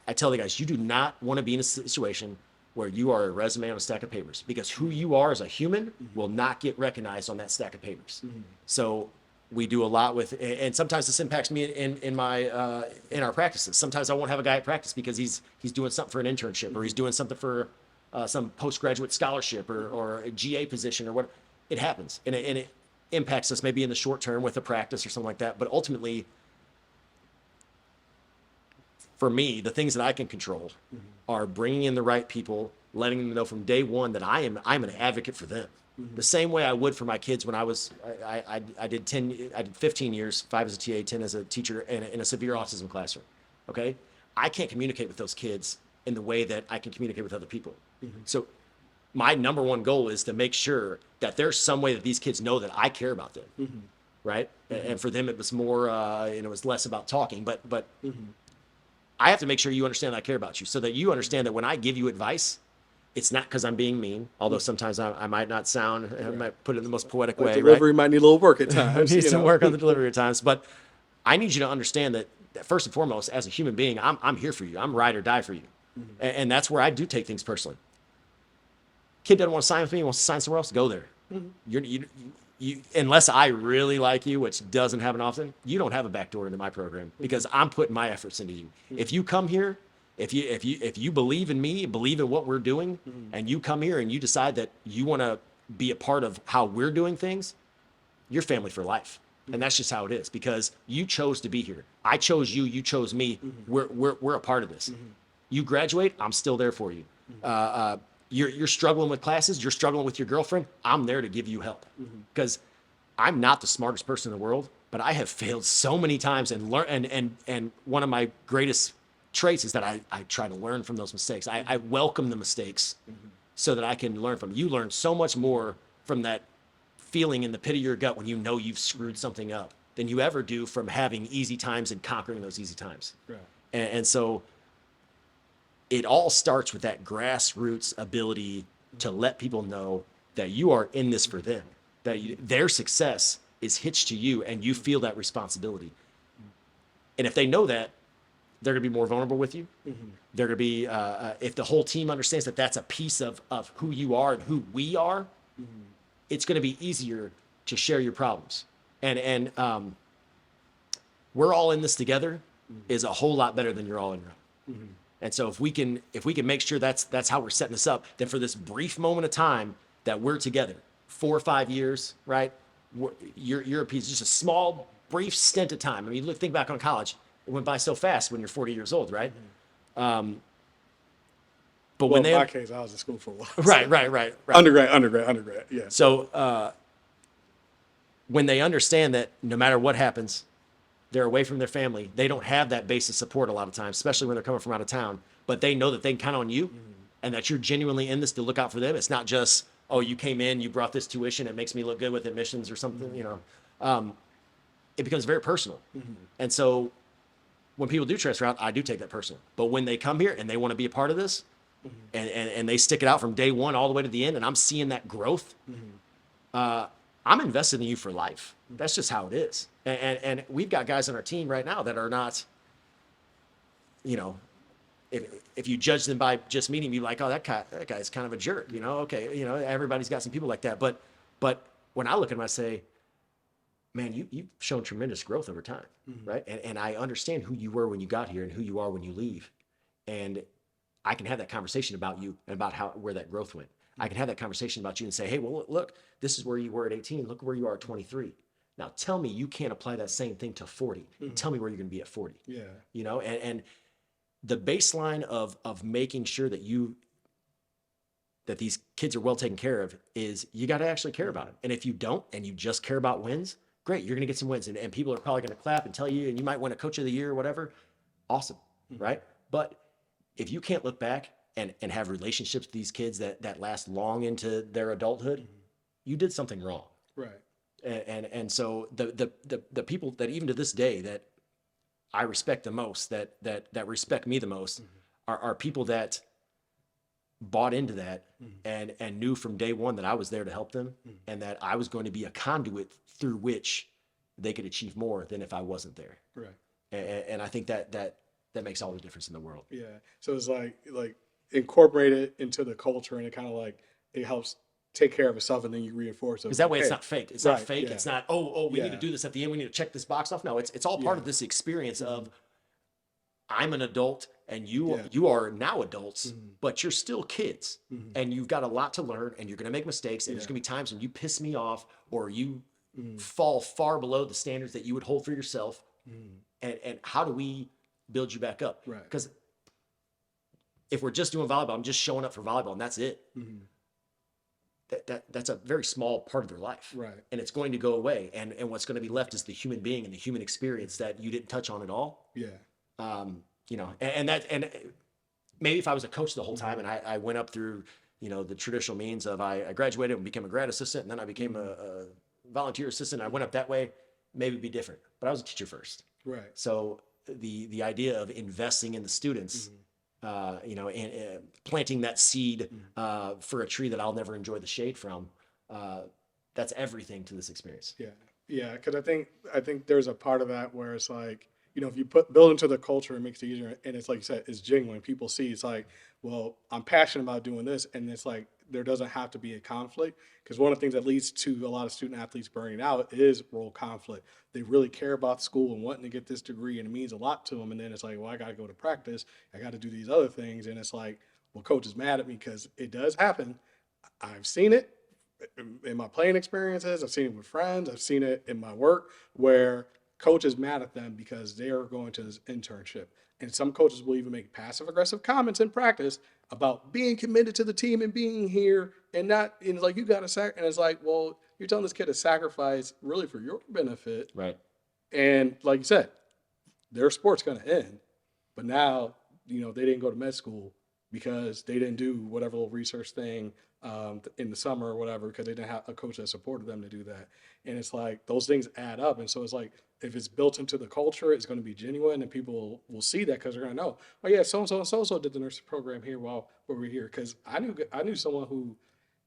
I tell the guys, you do not want to be in a situation where you are a resume on a stack of papers, because who you are as a human will not get recognized on that stack of papers. So we do a lot with, and sometimes this impacts me in our practices. Sometimes I won't have a guy at practice because he's doing something for an internship, or he's doing something for some postgraduate scholarship or a GA position or what. It happens, and it impacts us maybe in the short term with a practice or something like that. But ultimately, for me, the things that I can control are bringing in the right people, letting them know from day one that I'm an advocate for them. The same way I would for my kids when I did 15 years, 5 as a TA, 10 as a teacher in a severe autism classroom. Okay, I can't communicate with those kids in the way that I can communicate with other people. So my number one goal is to make sure that there's some way that these kids know that I care about them, right? And for them, it was more, it was less about talking, but I have to make sure you understand that I care about you, so that you understand that when I give you advice, it's not because I'm being mean, although sometimes I might not sound, I might put it in the most poetic way. Delivery might need a little work at times. Needs some work on the delivery at times, but I need you to understand that first and foremost, as a human being, I'm here for you. I'm ride or die for you. And that's where I do take things personally. Kid doesn't want to sign with me, wants to sign somewhere else, go there. You unless I really like you, which doesn't happen often, you don't have a back door into my program because I'm putting my efforts into you. If you come here, if you believe in me, believe in what we're doing, and you come here and you decide that you want to be a part of how we're doing things, you're family for life. And that's just how it is because you chose to be here. I chose you, you chose me. We're a part of this. You graduate, I'm still there for you. You're struggling with classes, you're struggling with your girlfriend, I'm there to give you help. Because I'm not the smartest person in the world, but I have failed so many times and and one of my greatest traits is that I try to learn from those mistakes. I welcome the mistakes so that I can learn from them. You learn so much more from that feeling in the pit of your gut when you know you've screwed something up than you ever do from having easy times and conquering those easy times. Right. And so it all starts with that grassroots ability to let people know that you are in this for them, that their success is hitched to you and you feel that responsibility. And if they know that, they're going to be more vulnerable with you. They're going to be, if the whole team understands that that's a piece of who you are and who we are, it's going to be easier to share your problems. And we're all in this together is a whole lot better than you're all in your own. And so if we can make sure that's how we're setting this up, then for this brief moment of time that we're together, 4 or 5 years, right? You're a piece, just a small, brief stint of time. I mean, think back on college. It went by so fast when you're 40 years old, right? But when in my case, I was in school for a while. Right. Undergrad, yeah. So when they understand that no matter what happens, they're away from their family. They don't have that base of support a lot of times, especially when they're coming from out of town. But they know that they can count on you and that you're genuinely in this to look out for them. It's not just, oh, you came in, you brought this tuition, it makes me look good with admissions or something, you know. It becomes very personal. And so when people do transfer out, I do take that personal. But when they come here and they want to be a part of this and they stick it out from day one all the way to the end, and I'm seeing that growth, I'm invested in you for life. That's just how it is. And we've got guys on our team right now that are not, you know, if you judge them by just meeting me, like, oh, that guy's kind of a jerk, you know? Okay, you know, everybody's got some people like that. But when I look at them, I say, man, you've shown tremendous growth over time, right? And I understand who you were when you got here and who you are when you leave. And I can have that conversation about you and about where that growth went. I can have that conversation about you and say, hey, well, look, this is where you were at 18. Look where you are at 23. Now tell me you can't apply that same thing to 40. Tell me where you're going to be at 40. Yeah. You know, and the baseline of making sure that these kids are well taken care of is you got to actually care about it. And if you don't, and you just care about wins, great, you're going to get some wins. And people are probably going to clap and tell you, and you might win a coach of the year or whatever. Awesome. Right. But if you can't look back and have relationships with these kids that last long into their adulthood, you did something wrong. Right. And so the people that even to this day that I respect the most, that respect me the most, are people that bought into that and knew from day one that I was there to help them and that I was going to be a conduit through which they could achieve more than if I wasn't there. Right. And I think that makes all the difference in the world. Yeah. So it's like incorporate it into the culture, and it kind of like it helps take care of itself, and then you reinforce it. Because that way it's not fake. It's not fake. Yeah. It's not, we need to do this at the end. We need to check this box off. No, it's all part of this experience of I'm an adult and you are now adults, but you're still kids and you've got a lot to learn and you're going to make mistakes. And there's going to be times when you piss me off or you fall far below the standards that you would hold for yourself. And how do we build you back up? Right. Because if we're just doing volleyball, I'm just showing up for volleyball and that's it. That's a very small part of their life. Right. And it's going to go away. And what's going to be left is the human being and the human experience that you didn't touch on at all. Yeah. You know, and maybe if I was a coach the whole time and I went up through, you know, the traditional means of I graduated and became a grad assistant and then I became a volunteer assistant. I went up that way, maybe it'd be different, but I was a teacher first. Right. So the idea of investing in the students, you know, and planting that seed for a tree that I'll never enjoy the shade from, that's everything to this experience. Yeah. Yeah. Because I think there's a part of that where it's like, you know, if you build into the culture, it makes it easier. And it's like you said, it's genuine. People see it's like, well, I'm passionate about doing this. And it's like, there doesn't have to be a conflict, because one of the things that leads to a lot of student athletes burning out is role conflict. They really care about school and wanting to get this degree, and it means a lot to them. And then it's like, well, I got to go to practice. I got to do these other things. And it's like, well, coach is mad at me because it does happen. I've seen it in my playing experiences. I've seen it with friends. I've seen it in my work where coach is mad at them because they're going to this internship. And some coaches will even make passive aggressive comments in practice about being committed to the team and being here and not, and it's like, you got to and it's like, well, you're telling this kid to sacrifice really for your benefit. Right. And like you said, their sport's going to end. But now, they didn't go to med school because they didn't do whatever little research thing in the summer or whatever, because they didn't have a coach that supported them to do that. And it's like those things add up. And so it's like, if it's built into the culture, it's going to be genuine, and people will see that because they're going to know, oh yeah, so and so and so so did the nursing program here while we were here. Because I knew someone who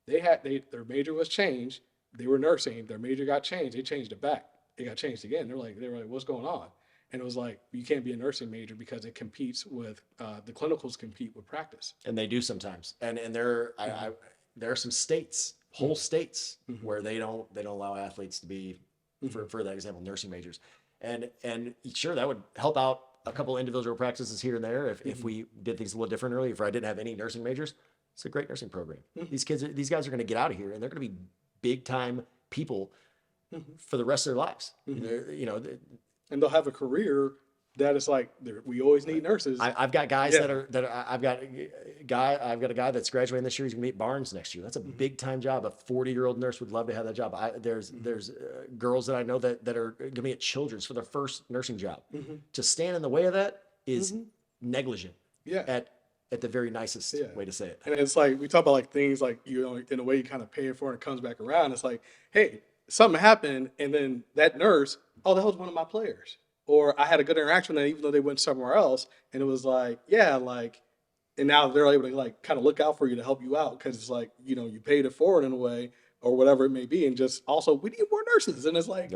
their major was changed. They were nursing. Their major got changed. They changed it back. It got changed again. They were like, what's going on? And it was like, you can't be a nursing major because it competes with the clinicals compete with practice. And they do sometimes. And there are some states, whole states, where they don't allow athletes to be, for that example, nursing majors. And sure, that would help out a couple individual practices here and there if we did things a little differently. If I didn't have any nursing majors, it's a great nursing program. These guys are going to get out of here, and they're going to be big time people for the rest of their lives. And they'll have a career that is like, we always need nurses. I've got guys I've got a guy that's graduating this year. He's gonna be at Barnes next year. That's a big time job. A 40-year-old nurse would love to have that job. There's girls that I know that are gonna be at Children's for their first nursing job. To stand in the way of that is negligent. Yeah. At the very nicest way to say it. And it's like, we talk about like things like, in a way you kind of pay it for, and it comes back around. It's like, hey, something happened, and then that nurse, oh, that was one of my players. Or I had a good interaction with them, even though they went somewhere else. And it was like, yeah, like, and now they're able to like kind of look out for you to help you out, because it's like, you paid it forward in a way or whatever it may be. And just also, we need more nurses. And it's like,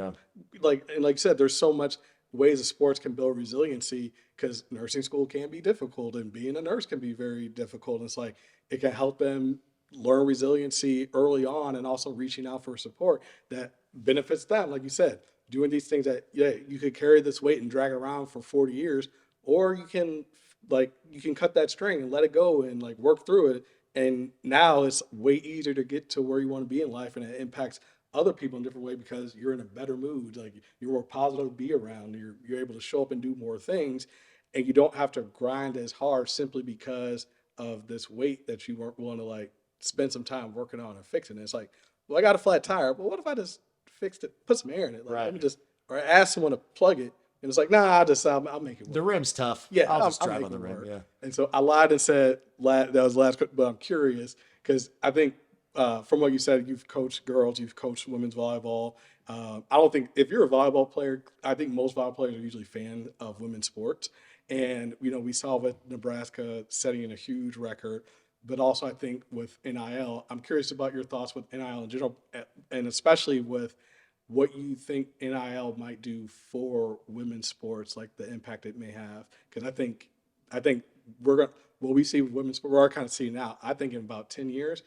like you said, there's so much ways that sports can build resiliency, because nursing school can be difficult, and being a nurse can be very difficult. And it's like, it can help them learn resiliency early on, and also reaching out for support that benefits them. Like you said, doing these things that, you could carry this weight and drag it around for 40 years, or you can cut that string and let it go and like work through it. And now it's way easier to get to where you want to be in life, and it impacts other people in a different way because you're in a better mood. Like, you're more positive to be around. You're able to show up and do more things, and you don't have to grind as hard simply because of this weight that you weren't willing to like spend some time working on and fixing it. It's like, well, I got a flat tire, but what if I just fixed it, put some air in it? Like, let me just, or ask someone to plug it. And it's like, nah, I'll make it work. The rim's tough. Yeah, I'll just drive make on the it rim. work. Yeah. And so I lied and said that was last, but I'm curious because I think from what you said, you've coached girls, you've coached women's volleyball. I don't think, if you're a volleyball player, I think most volleyball players are usually fans of women's sports. And, we saw with Nebraska setting a huge record. But also, I think with NIL, I'm curious about your thoughts with NIL in general, and especially with what you think NIL might do for women's sports, like the impact it may have. Because I think what we see with women's sports, we're kind of seeing now. I think in about 10 years,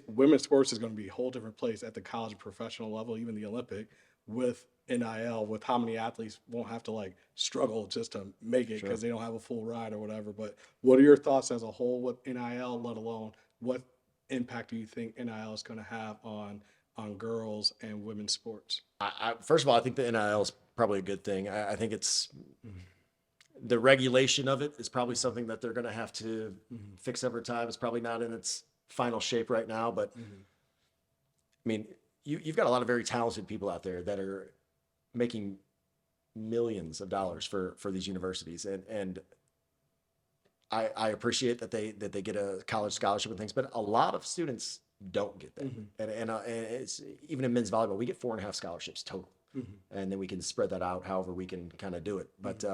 women's sports is going to be a whole different place at the college and professional level, even the Olympic, with NIL, with how many athletes won't have to like struggle just to make it because they don't have a full ride or whatever. But what are your thoughts as a whole with NIL, let alone what impact do you think NIL is going to have on girls and women's sports? First of all, I think the NIL is probably a good thing. I think it's the regulation of it is probably something that they're going to have to fix over time. It's probably not in its final shape right now, but I mean, you've got a lot of very talented people out there that are making millions of dollars for these universities, and I appreciate that they get a college scholarship and things, but a lot of students don't get that. And it's even in men's volleyball, we get 4.5 scholarships total, and then we can spread that out however we can kind of do it. But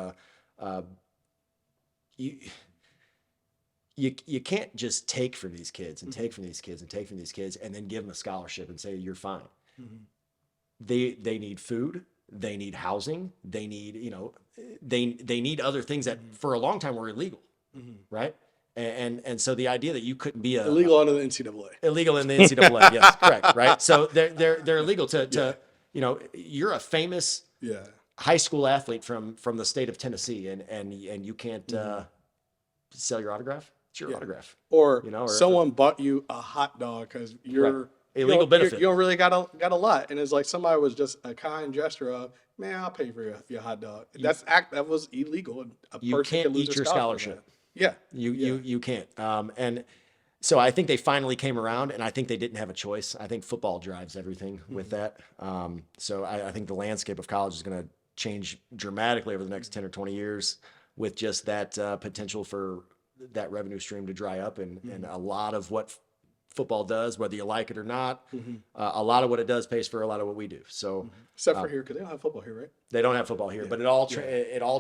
you can't just take from these kids and take from these kids and take from these kids and then give them a scholarship and say you're fine. They need food, they need housing, they need they need other things that for a long time were illegal, right? And so the idea that you couldn't be illegal under the NCAA. illegal in the NCAA, yes, correct, right? So they're illegal to you're a famous high school athlete from the state of Tennessee, and you can't sell your autograph. It's your autograph, or someone bought you a hot dog because you're illegal benefit. You don't really got a lot, and it's like somebody was just a kind gesture of, man, I'll pay for your hot dog. That was illegal. You can't eat your scholarship. Yeah, you can't. And so I think they finally came around, and I think they didn't have a choice. I think football drives everything with that. So I think the landscape of college is going to change dramatically over the next 10 or 20 years with just that potential for that revenue stream to dry up, and a lot of what football does, whether you like it or not, a lot of what it does pays for a lot of what we do. So except for here, because they don't have football here, right? They don't have football here, but it all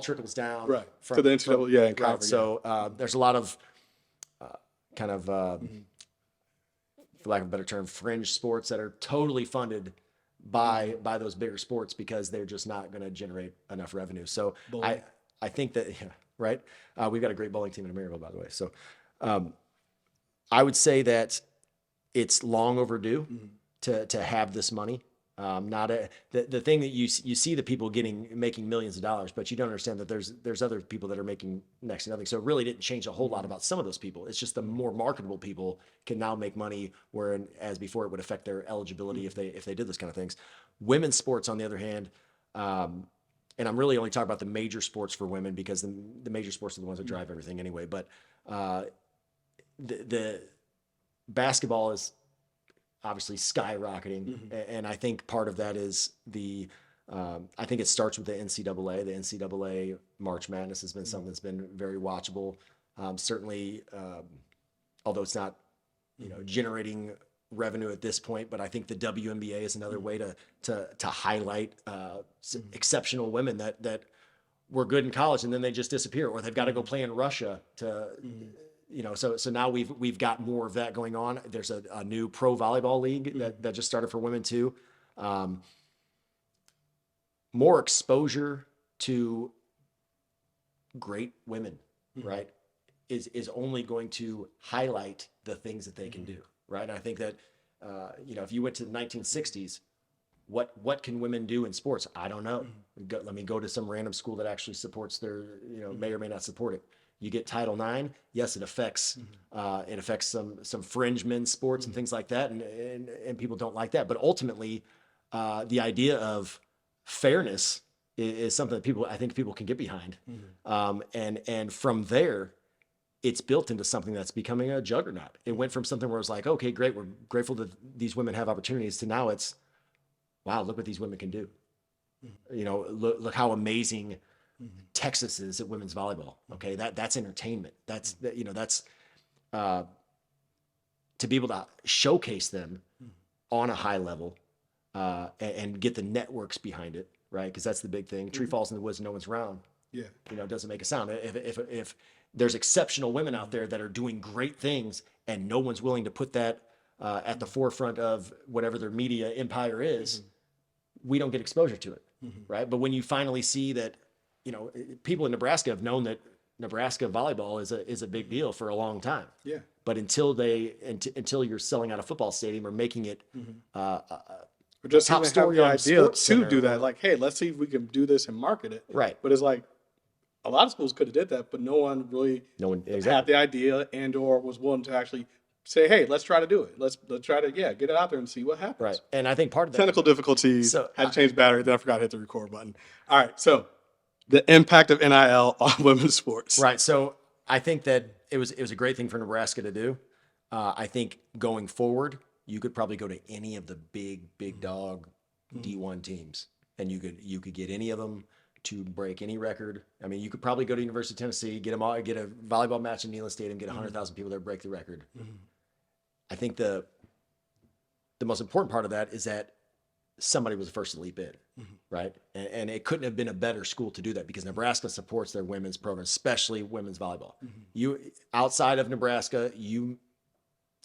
trickles down to the NCAA and college. Right. So there's a lot of kind of, for lack of a better term, fringe sports that are totally funded by those bigger sports because they're just not going to generate enough revenue. So I think that right. We've got a great bowling team in Maryville, by the way. So I would say that it's long overdue to have this money. The thing that you see the people making millions of dollars, but you don't understand that there's other people that are making next to nothing. So it really didn't change a whole lot about some of those people. It's just the more marketable people can now make money, whereas before it would affect their eligibility if they did those kind of things. Women's sports, on the other hand, and I'm really only talking about the major sports for women because the major sports are the ones that drive everything anyway. But the basketball is obviously skyrocketing, and I think part of that is I think it starts with the NCAA. The NCAA March Madness has been something that's been very watchable. Certainly, although it's not generating revenue at this point, but I think the WNBA is another way to highlight exceptional women that were good in college and then they just disappear, or they've got to go play in Russia to. So now we've got more of that going on. There's a new pro volleyball league that just started for women too. More exposure to great women, right, is only going to highlight the things that they can do, right? And I think that if you went to the 1960s, what can women do in sports? I don't know. Let me go to some random school that actually supports their, may or may not support it. You get Title IX. Yes, it affects some fringe men's sports and things like that, and people don't like that. But ultimately, the idea of fairness is something that I think people can get behind. And from there, it's built into something that's becoming a juggernaut. It went from something where it's like, okay, great, we're grateful that these women have opportunities, to now it's, wow, look what these women can do. Look how amazing Texas is at women's volleyball. Okay, that's entertainment. That's to be able to showcase them on a high level and get the networks behind it, right? Because that's the big thing. Tree falls in the woods, no one's around. Yeah, it doesn't make a sound. If there's exceptional women out there that are doing great things and no one's willing to put that at the forefront of whatever their media empire is, we don't get exposure to it, right? But when you finally see that. People in Nebraska have known that Nebraska volleyball is a big deal for a long time. Yeah. But until you're selling out a football stadium or making it or just top story on idea to do that, like, hey, let's see if we can do this and market it. Right. But it's like a lot of schools could have did that, but no one had the idea and or was willing to actually say, hey, let's try to do it. Let's try to get it out there and see what happens. Right. And I think part of that technical difficulties had to change battery. Then I forgot to hit the record button. All right, so. The impact of NIL on women's sports. Right. So I think that it was a great thing for Nebraska to do. I think going forward, you could probably go to any of the big dog D1 teams, and you could get any of them to break any record. I mean, you could probably go to University of Tennessee, get a volleyball match in Neyland Stadium, get 100,000 people there, break the record. I think the most important part of that is that somebody was the first to leap in, right? And it couldn't have been a better school to do that because Nebraska supports their women's program, especially women's volleyball. You outside of Nebraska, you'd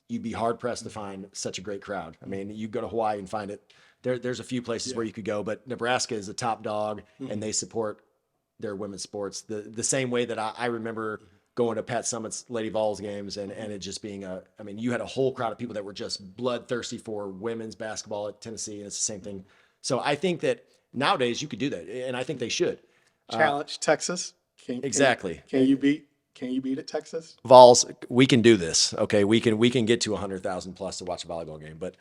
be hard pressed to find such a great crowd. I mean, you go to Hawaii and find it. There's a few places where you could go, but Nebraska is a top dog, and they support their women's sports the same way that I remember going to Pat Summitt's Lady Vols games and it just being I mean, you had a whole crowd of people that were just bloodthirsty for women's basketball at Tennessee, and it's the same thing. So I think that nowadays you could do that, and I think they should. Challenge Texas. Exactly. Can you beat it, Texas? Vols, we can do this. Okay, we can get to 100,000 plus to watch a volleyball game, but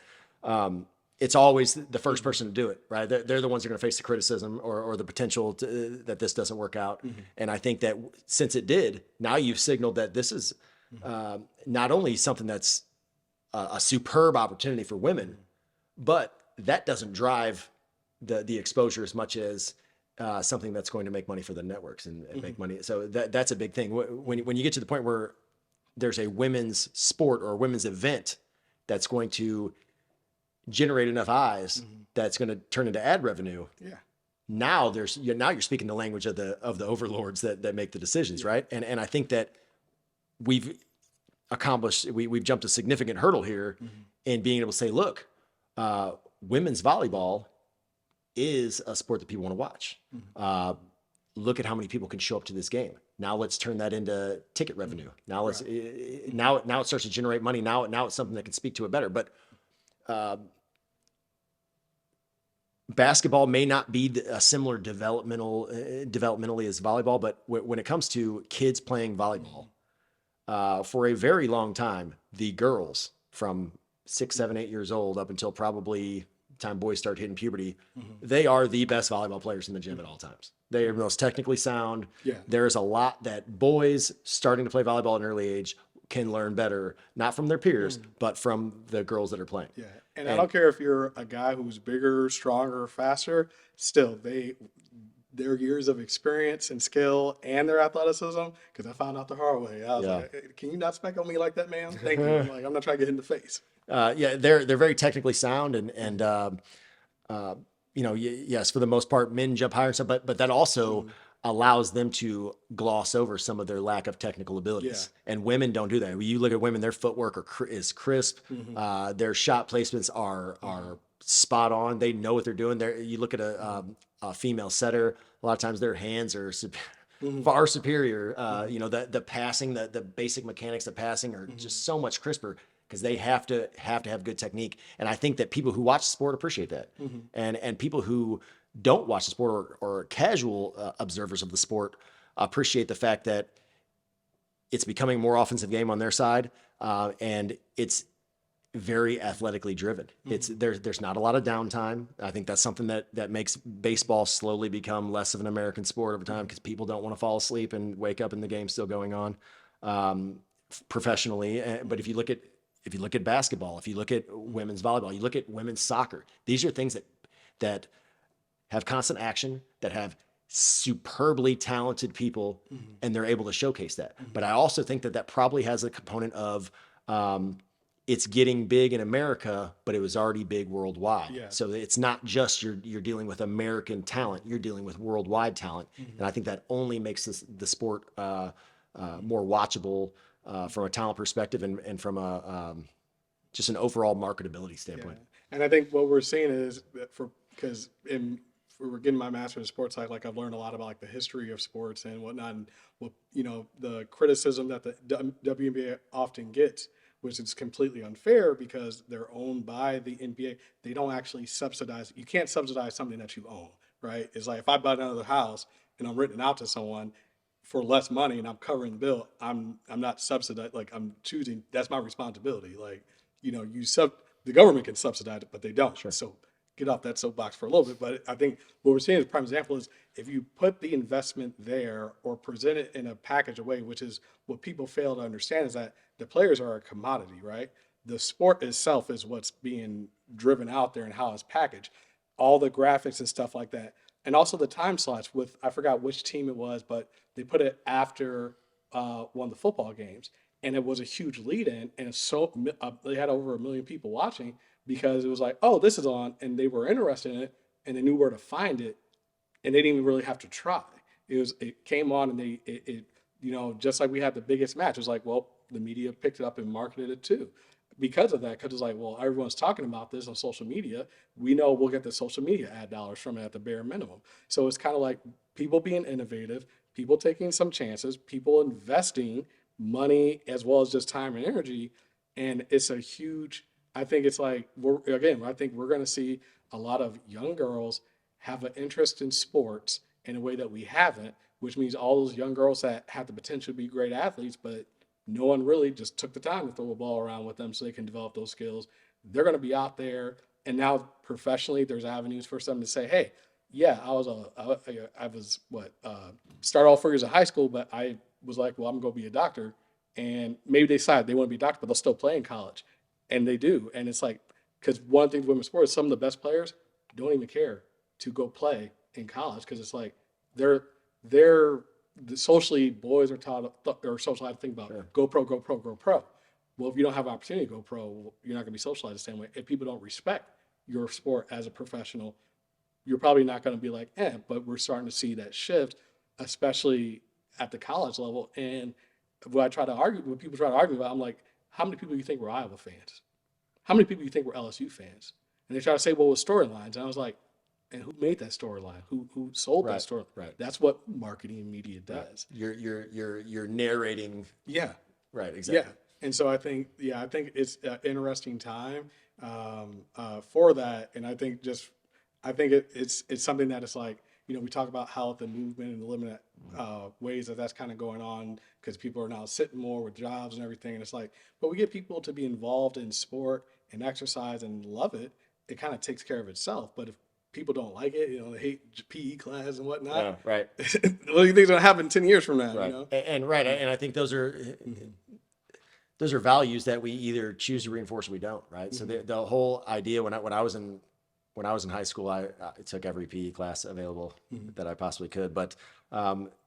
it's always the first person to do it, right? They're the ones that are going to face the criticism or the potential that this doesn't work out. And I think that since it did, now you've signaled that this is not only something that's a superb opportunity for women, but that doesn't drive the exposure as much as something that's going to make money for the networks and make money. So that's a big thing. When you get to the point where there's a women's sport or a women's event that's going to generate enough eyes that's going to turn into ad revenue. Yeah. Now you're speaking the language of the overlords that make the decisions, right? And I think that we've jumped a significant hurdle here in being able to say, look, women's volleyball is a sport that people want to watch. Look at how many people can show up to this game. Now let's turn that into ticket revenue. Now now it starts to generate money. Now it's something that can speak to it better. But basketball may not be a similar developmentally as volleyball, but when it comes to kids playing volleyball, for a very long time, the girls from 6, 7, 8 years old up until probably time boys start hitting puberty, they are the best volleyball players in the gym at all times. They are most technically sound. Yeah. There's a lot that boys starting to play volleyball at an early age can learn better, not from their peers, but from the girls that are playing. Yeah. And I don't care if you're a guy who's bigger, stronger, faster, still their years of experience and skill and their athleticism, because I found out the hard way. I was like, hey, can you not spec on me like that, man? Thank you. I'm not trying to get hit in the face. They're very technically sound and yes, for the most part, men jump higher and stuff, but that also allows them to gloss over some of their lack of technical abilities. Yeah. And women don't do that. When you look at women, their footwork is crisp. Their shot placements are spot on. They know what they're doing. You look at a female setter, a lot of times their hands are far superior. The passing, the basic mechanics of passing are just so much crisper because they have to have good technique. And I think that people who watch the sport appreciate that. And people who don't watch the sport or casual observers of the sport appreciate the fact that it's becoming more offensive game on their side, and it's very athletically driven. There's not a lot of downtime. I think that's something that makes baseball slowly become less of an American sport over time because people don't want to fall asleep and wake up and the game's still going on professionally. But if you look at basketball, if you look at women's volleyball, you look at women's soccer, these are things that have constant action, that have superbly talented people, and they're able to showcase that. But I also think that probably has a component of it's getting big in America, but it was already big worldwide. Yeah. So it's not just you're dealing with American talent, you're dealing with worldwide talent. And I think that only makes the sport more watchable from a talent perspective and from just an overall marketability standpoint. Yeah. And I think what we're seeing is that because we're getting my master's in sports psych, like I've learned a lot about like the history of sports and whatnot, and what the criticism that the WNBA often gets, which is completely unfair because they're owned by the NBA. They don't actually subsidize. You can't subsidize something that you own, right? It's like if I buy another house and I'm renting out to someone for less money and I'm covering the bill, I'm not subsidized. Like I'm choosing. That's my responsibility. Like the government can subsidize it, but they don't. Sure. So get off that soapbox for a little bit. But I think what we're seeing as a prime example is if you put the investment there or present it in a package way, which is what people fail to understand, is that the players are a commodity, right? The sport itself is what's being driven out there and how it's packaged. All the graphics and stuff like that. And also the time slots I forgot which team it was, but they put it after one of the football games. And it was a huge lead in. And they had over 1 million people watching because it was like, oh, this is on. And they were interested in it and they knew where to find it. And they didn't even really have to try. It came on and it just like we had the biggest match. It was like, well, the media picked it up and marketed it too. Because of that, because it's like, well, everyone's talking about this on social media. We know we'll get the social media ad dollars from it at the bare minimum. So it's kind of like people being innovative, people taking some chances, people investing money as well as just time and energy. And it's a huge, I think it's like, I think we're going to see a lot of young girls have an interest in sports in a way that we haven't, which means all those young girls that have the potential to be great athletes, but no one really just took the time to throw a ball around with them so they can develop those skills. They're going to be out there. And now professionally, there's avenues for them to say, hey, yeah, I was started all 4 years of high school, but I was like, well, I'm going to be a doctor. And maybe they decide they want to be a doctor, but they'll still play in college. And they do. And it's like, because one thing with women's sports, some of the best players don't even care to go play in college because it's like they're socially boys are taught or socialized to think about go pro, go pro, go pro. Well, if you don't have an opportunity to go pro, you're not going to be socialized the same way. If people don't respect your sport as a professional, you're probably not going to be like, but we're starting to see that shift, especially at the college level. And when people try to argue about, I'm like, how many people do you think were Iowa fans? How many people do you think were LSU fans? And they try to say, well, it was storylines. And I was like, and who made that storyline? Who sold that story? Right. That's what marketing and media does. You're narrating. Yeah. Right. Exactly. Yeah. And so I think it's an interesting time for that. And I think it's something that is like, we talk about health and movement and the limited ways that's kind of going on because people are now sitting more with jobs and everything. And it's like, but we get people to be involved in sport and exercise and love it. It kind of takes care of itself. But if people don't like it, they hate PE class and whatnot. Yeah, right. What do you think is going to happen 10 years from now? Right. And I think those are values that we either choose to reinforce or we don't. Right. So the whole idea when I was in high school, I took every PE class available that I possibly could. But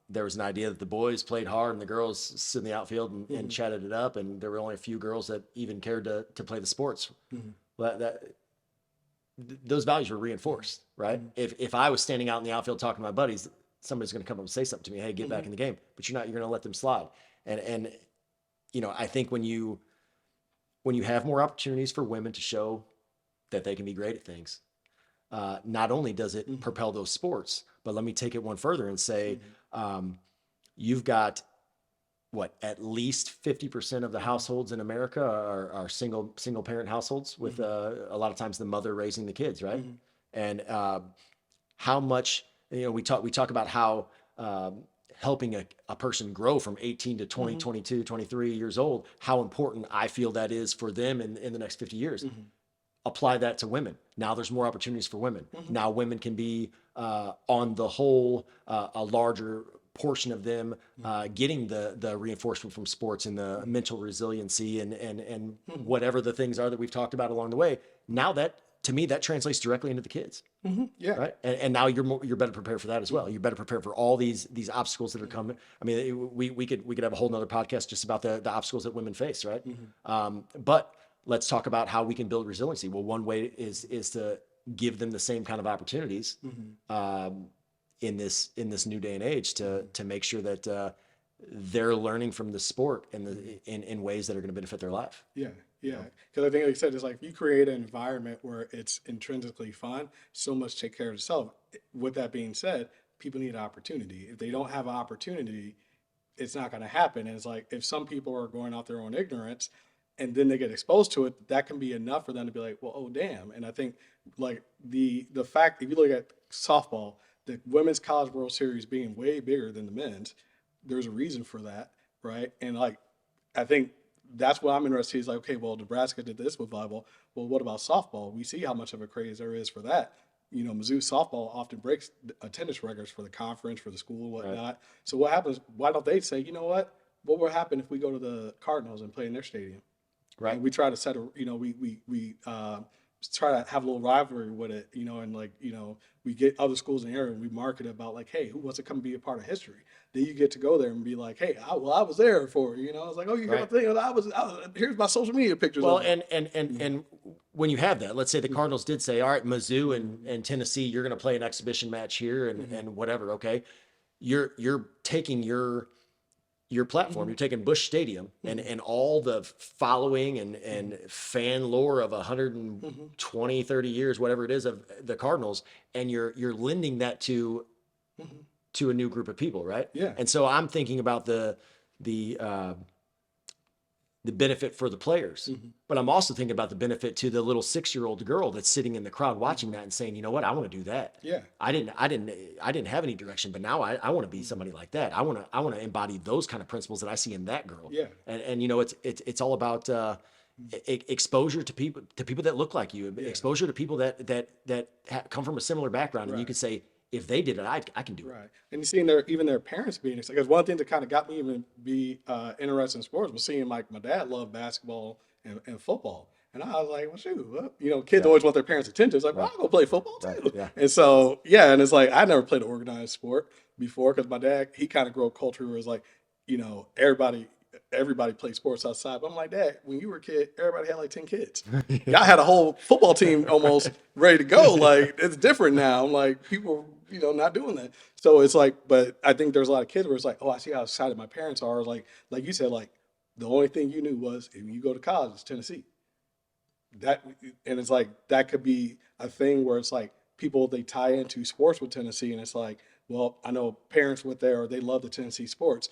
there was an idea that the boys played hard and the girls sit in the outfield and chatted it up. And there were only a few girls that even cared to play the sports. Those values were reinforced, right? If I was standing out in the outfield talking to my buddies, somebody's going to come up and say something to me, hey, get back in the game. But you're going to let them slide. And I think when you have more opportunities for women to show that they can be great at things, not only does it propel those sports, but let me take it one further and say, you've got at least 50% of the households in America are single parent households with a lot of times the mother raising the kids, right? And how much we talk about how helping a person grow from 18 to 20, 22, 23 years old, how important I feel that is for them in the next 50 years. Apply that to women. Now there's more opportunities for women. Now women can be on the whole a larger portion of them getting the reinforcement from sports and the mental resiliency and whatever the things are that we've talked about along the way. Now that, to me, that translates directly into the kids. Yeah. Right. And now you're better prepared for that as well. You're better prepared for all these obstacles that are coming. I mean, we could have a whole nother podcast just about the obstacles that women face. Right. But let's talk about how we can build resiliency. Well, one way is to give them the same kind of opportunities in this new day and age to make sure that they're learning from the sport in ways that are going to benefit their life. Yeah. Yeah. Because I think, like I said, it's like you create an environment where it's intrinsically fun, so much take care of itself. With that being said, people need an opportunity. If they don't have an opportunity, it's not going to happen. And it's like, if some people are going out their own ignorance and then they get exposed to it, that can be enough for them to be like, well, oh, damn. And I think like the fact, if you look at softball, the Women's College World Series being way bigger than the men's, there's a reason for that, right? And like, I think that's what I'm interested in is like, okay, well, Nebraska did this with volleyball. Well, what about softball? We see how much of a craze there is for that. Mizzou softball often breaks attendance records for the conference, for the school, whatnot. Right. So what happens? Why don't they say, you know what will happen if we go to the Cardinals and play in their stadium? Right. And we try to set we try to have a little rivalry with it, and like, we get other schools in the area and we market about like, hey, who wants to come be a part of history? Then you get to go there and be like, hey, I was there for, it's like, oh, you got the thing. I was here's my social media pictures. Well, and when you have that, let's say the Cardinals did say, all right, Mizzou and Tennessee, you're going to play an exhibition match here and whatever. Okay. You're taking your platform, you're taking Busch Stadium and all the following and fan lore of 120, 30 years, whatever it is of the Cardinals. And you're lending that to to a new group of people, right? Yeah. And so I'm thinking about the benefit for the players, but I'm also thinking about the benefit to the little 6-year-old girl that's sitting in the crowd watching that and saying, you know what, I want to do that. Yeah. I didn't have any direction, but now I want to be somebody like that. I want to embody those kind of principles that I see in that girl. Yeah. And you know, it's all about exposure to people that look like you, exposure to people that come from a similar background, and you could say, if they did it, I can do it. Right. And you seeing even their parents being excited. Because one thing that kind of got me even be interested in sports was seeing like my dad loved basketball and football. And I was like, well, shoot, kids always want their parents' attention. It's like, well, I'll go play football too. Right. Yeah. And so, yeah, and it's like, I never played an organized sport before because my dad, he kind of grew up culture where it's like, everybody played sports outside. But I'm like, Dad, when you were a kid, everybody had like 10 kids. Y'all had a whole football team almost ready to go. Like, it's different now. I'm like, people, not doing that. So it's like, but I think there's a lot of kids where it's like, oh, I see how excited my parents are. Like you said, like, the only thing you knew was if you go to college, it's Tennessee. And it's like, that could be a thing where it's like people, they tie into sports with Tennessee. And it's like, well, I know parents went there or they love the Tennessee sports.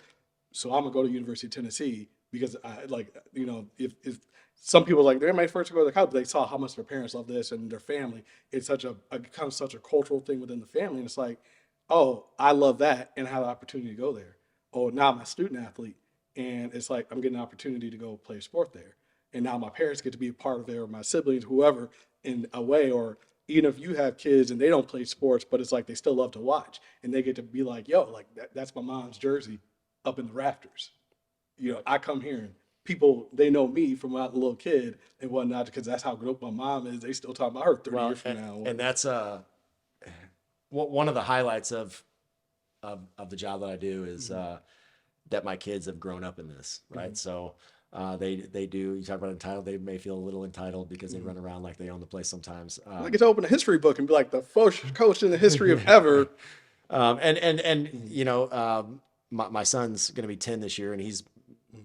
So I'm gonna go to University of Tennessee because I like, if some people like they're my first to go to the college, they saw how much their parents love this and their family. It's becomes such a cultural thing within the family. And it's like, oh, I love that and have the opportunity to go there. Oh, now I'm a student athlete and it's like I'm getting an opportunity to go play a sport there. And now my parents get to be a part of it, or my siblings, whoever, in a way, or even if you have kids and they don't play sports, but it's like they still love to watch and they get to be like, yo, like that's my mom's jersey up in the rafters. I come here and people, they know me from when I was a little kid and whatnot, because that's how good my mom is. They still talk about her 30 years from now. And that's one of the highlights of the job that I do is that my kids have grown up in this, right? So they do, you talk about entitled, they may feel a little entitled because they run around like they own the place sometimes. I get to open a history book and be like the first coach in the history of ever. My son's going to be 10 this year, and he's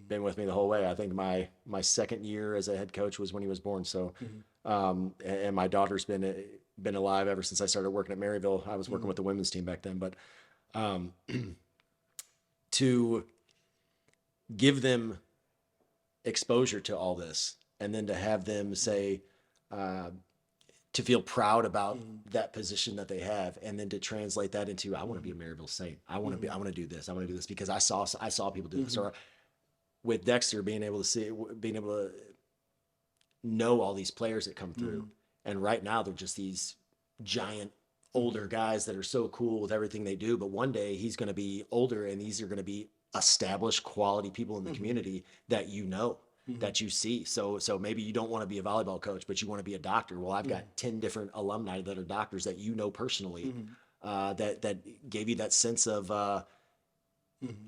been with me the whole way. I think my second year as a head coach was when he was born. So, and my daughter's been alive ever since I started working at Maryville. I was working with the women's team back then, but to give them exposure to all this, and then to have them say, to feel proud about that position that they have, and then to translate that into, I want to be a Maryville Saint. I want to do this. I want to do this because I saw people do this. Or with Dexter being able to know all these players that come through. And right now they're just these giant older guys that are so cool with everything they do. But one day he's going to be older and these are going to be established quality people in the community that that you see. So maybe you don't want to be a volleyball coach, but you want to be a doctor. Well, I've got 10 different alumni that are doctors that personally, that gave you that sense of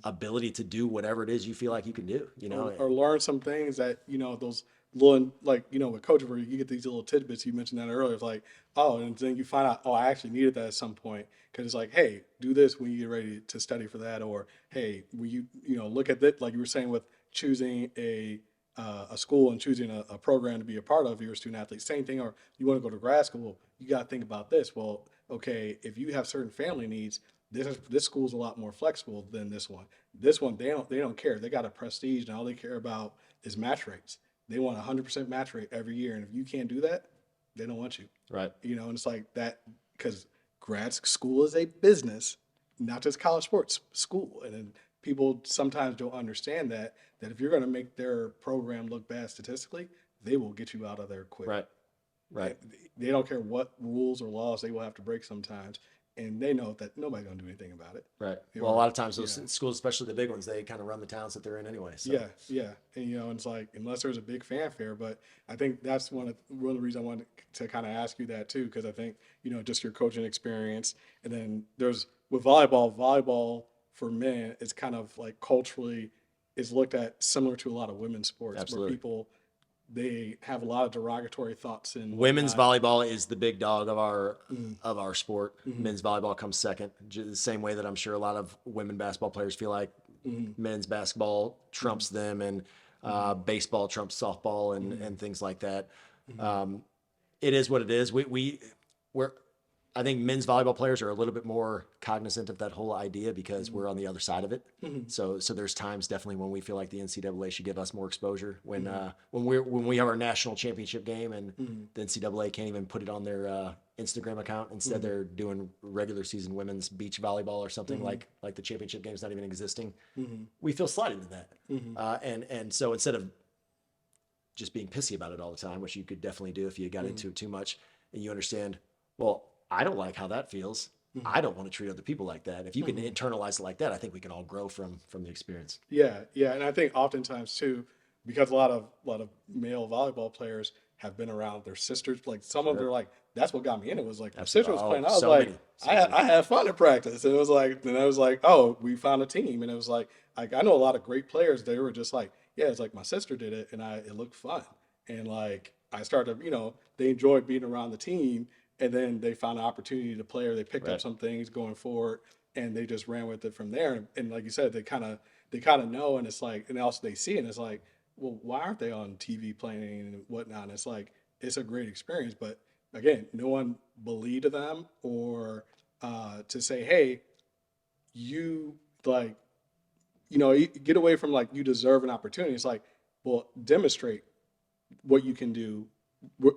ability to do whatever it is you feel like you can do, or learn some things that, those little, like, with coaching where you get these little tidbits. You mentioned that earlier. It's like, oh, and then you find out, oh, I actually needed that at some point. Cause it's like, hey, do this when you get ready to study for that. Or, hey, when you look at that, like you were saying with choosing a school and choosing a program to be a part of, if you're a student athlete, same thing. Or you want to go to grad school, you got to think about this. Well, okay, if you have certain family needs, this school's a lot more flexible than this one. This one, they don't care. They got a prestige, and all they care about is match rates. They want 100% match rate every year, and if you can't do that, they don't want you. Right. And it's like that, because grad school is a business, not just college sports, school. And then people sometimes don't understand that if you're going to make their program look bad statistically, they will get you out of there quick. Right. They don't care what rules or laws they will have to break sometimes. And they know that nobody's going to do anything about it. Right. Well, a lot of times those schools, especially the big ones, they kind of run the towns that they're in anyway. So. Yeah. And it's like, unless there's a big fanfare, but I think that's one of the reasons I wanted to kind of ask you that too, because I think, just your coaching experience. And then there's, with volleyball for men, it's kind of like culturally is looked at similar to a lot of women's sports. Absolutely. Where people, they have a lot of derogatory thoughts in women's volleyball is the big dog of our sport. Men's volleyball comes second, the same way that I'm sure a lot of women basketball players feel like men's basketball trumps them, and baseball trumps softball and things like that. It is what it is. I think men's volleyball players are a little bit more cognizant of that whole idea because we're on the other side of it. So there's times definitely when we feel like the NCAA should give us more exposure. When we have our national championship game and the NCAA can't even put it on their Instagram account. Instead, they're doing regular season women's beach volleyball or something like the championship game's not even existing. We feel slighted in that, and so instead of just being pissy about it all the time, which you could definitely do if you got into it too much, and you understand, well, I don't like how that feels. I don't want to treat other people like that. If you can internalize it like that, I think we can all grow from the experience. Yeah, yeah, and I think oftentimes too, because a lot of male volleyball players have been around their sisters. Like some of them are like, that's what got me in. It was like my sister was playing. I was like, I had fun in practice. And it was like, then I was like, oh, we found a team, and it was like I know a lot of great players. They were just like, yeah, it's like my sister did it, and it looked fun, and like I started, they enjoyed being around the team, and then they found an opportunity to play, or they picked up some things going forward, and they just ran with it from there. And like you said, they kind of know, and it's like, and also they see it, and it's like, well, why aren't they on TV playing and whatnot? And it's like, it's a great experience, but again, no one believed them or to say, hey, you like, you get away from like you deserve an opportunity. It's like, well, demonstrate what you can do.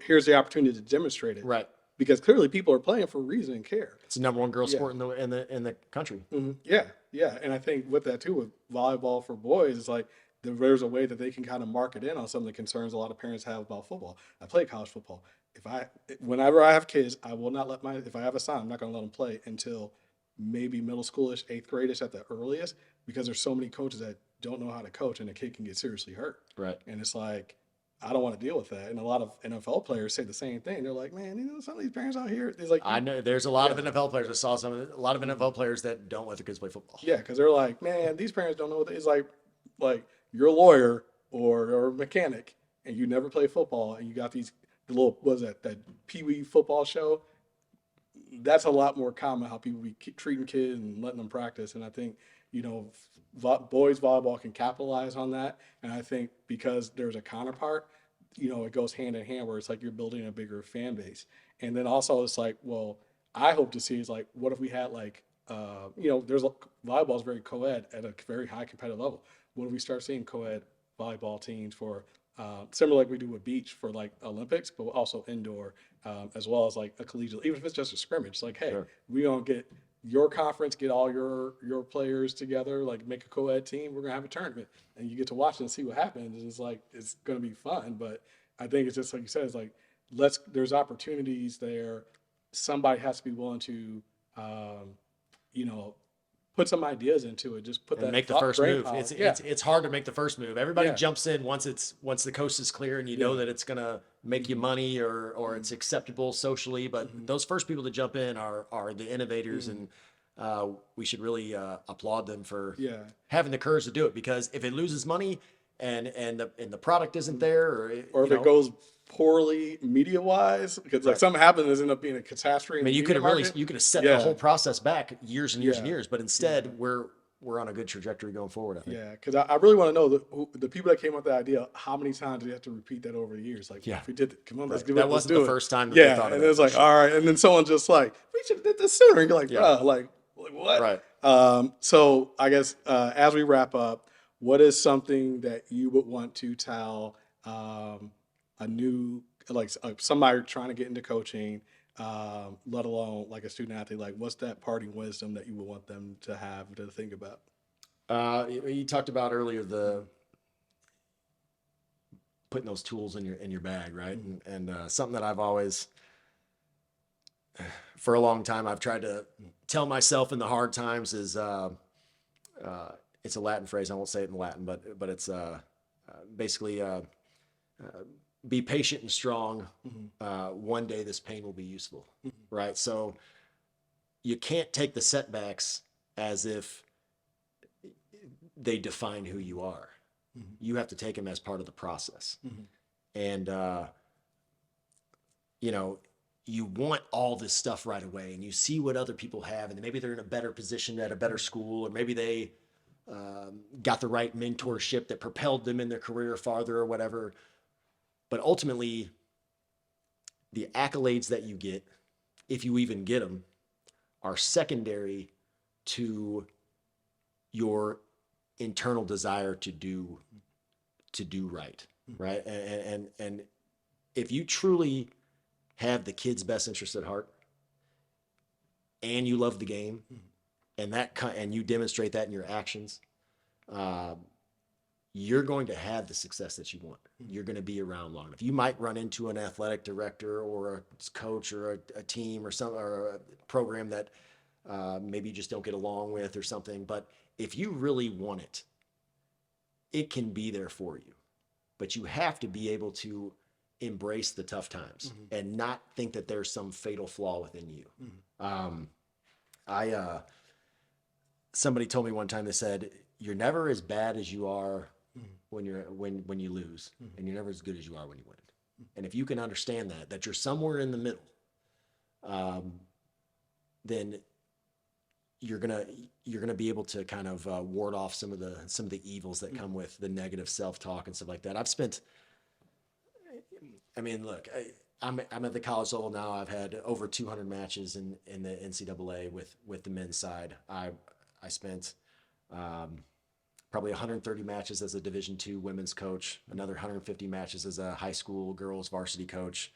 Here's the opportunity to demonstrate it, Right. Because clearly people are playing for a reason and care. It's the number one girl sport in the country. Yeah, yeah, and I think with that too, with volleyball for boys, it's like there's a way that they can kind of mark it in on some of the concerns a lot of parents have about football. I play college football. Whenever I have kids, I will not if I have a son, I'm not going to let them play until maybe middle schoolish, eighth gradish at the earliest, because there's so many coaches that don't know how to coach, and a kid can get seriously hurt. Right. And it's like, I don't want to deal with that. And a lot of NFL players say the same thing. They're like, man, some of these parents out here, it's like, I know there's a lot of NFL players. I saw a lot of NFL players that don't let their kids play football. yeah, because they're like, man, these parents don't know what it's like you're a lawyer or a mechanic, and you never play football, and you got the little, what was that Pee Wee football show? That's a lot more common how people be treating kids and letting them practice. And I think, boys volleyball can capitalize on that. And I think because there's a counterpart, it goes hand in hand where it's like you're building a bigger fan base. And then also it's like, well, I hope to see is like, what if we had like, volleyball is very co-ed at a very high competitive level. What if we start seeing co-ed volleyball teams for similar like we do with beach for like Olympics, but also indoor, as well as like a collegiate, even if it's just a scrimmage, like, hey, we gonna get your conference, get all your players together, like make a co-ed team. We're gonna have a tournament, and you get to watch it and see what happens. And it's like it's gonna be fun. But I think it's just like you said, it's like there's opportunities there. Somebody has to be willing to, put some ideas into it. Just put And that make the first move. power. It's hard to make the first move. Everybody jumps in once the coast is clear and you know that it's gonna make you money or it's acceptable socially. But those first people to jump in are the innovators, and we should really applaud them for having the courage to do it. Because if it loses money and the product isn't there, or if it goes poorly media wise, because like something happens, it ends up being a catastrophe. I mean, you could have set the whole process back years and years and years, but instead we're on a good trajectory going forward, I think. Yeah, because I really want to know the people that came up with the idea. How many times do you have to repeat that over the years? Like, if we did it, come on, let's give it. That wasn't the first time that they thought of it. And it's like, all right, and then someone just like, we should have did this sooner. And you're like, bro, like what? Right. So I guess as we wrap up, what is something that you would want to tell a new, like somebody trying to get into coaching, let alone like a student athlete? Like, what's that parting wisdom that you would want them to have to think about? You talked about earlier the putting those tools in your bag, right? And something that I've always, for a long time, I've tried to tell myself in the hard times is it's a Latin phrase. I won't say it in Latin, but it's basically be patient and strong. One day this pain will be useful, right? So you can't take the setbacks as if they define who you are. You have to take them as part of the process. And, you want all this stuff right away, and you see what other people have, and maybe they're in a better position at a better school, or maybe they got the right mentorship that propelled them in their career farther or whatever. But ultimately, the accolades that you get if you even get them, are secondary to your internal desire to do right, right? And if you truly have the kid's best interest at heart, and you love the game, and you demonstrate that in your actions, you're going to have the success that you want. You're going to be around long enough. You might run into an athletic director or a coach or a team or a program that maybe you just don't get along with or something. But if you really want it, it can be there for you. But you have to be able to embrace the tough times and not think that there's some fatal flaw within you. Somebody told me one time, they said, you're never as bad as you are when you lose, and you're never as good as you are when you win. And if you can understand that you're somewhere in the middle, then you're gonna be able to kind of ward off some of the evils that come with the negative self-talk and stuff like that. Look, I'm at the college level now. I've had over 200 matches in the NCAA with the men's side. I spent probably 130 matches as a Division II women's coach, another 150 matches as a high school girls varsity coach,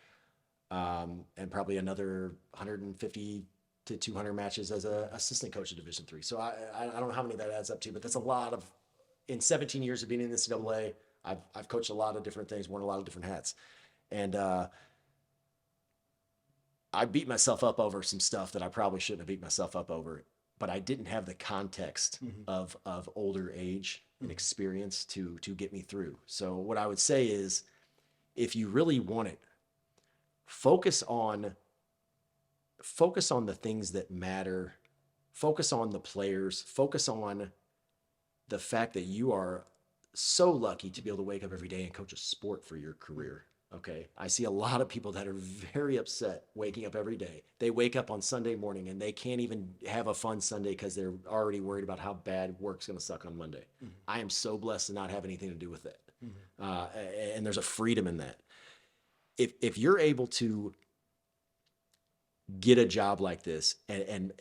and probably another 150 to 200 matches as an assistant coach at Division III. So I don't know how many that adds up to, but that's a lot of. In 17 years of being in the NCAA, I've coached a lot of different things, worn a lot of different hats, and I beat myself up over some stuff that I probably shouldn't have beat myself up over, but I didn't have the context of older age and experience to get me through. So what I would say is, if you really want it, focus on the things that matter, focus on the players, focus on the fact that you are so lucky to be able to wake up every day and coach a sport for your career. Okay. I see a lot of people that are very upset waking up every day. They wake up on Sunday morning and they can't even have a fun Sunday because they're already worried about how bad work's going to suck on Monday. I am so blessed to not have anything to do with that. And there's a freedom in that. If you're able to get a job like this and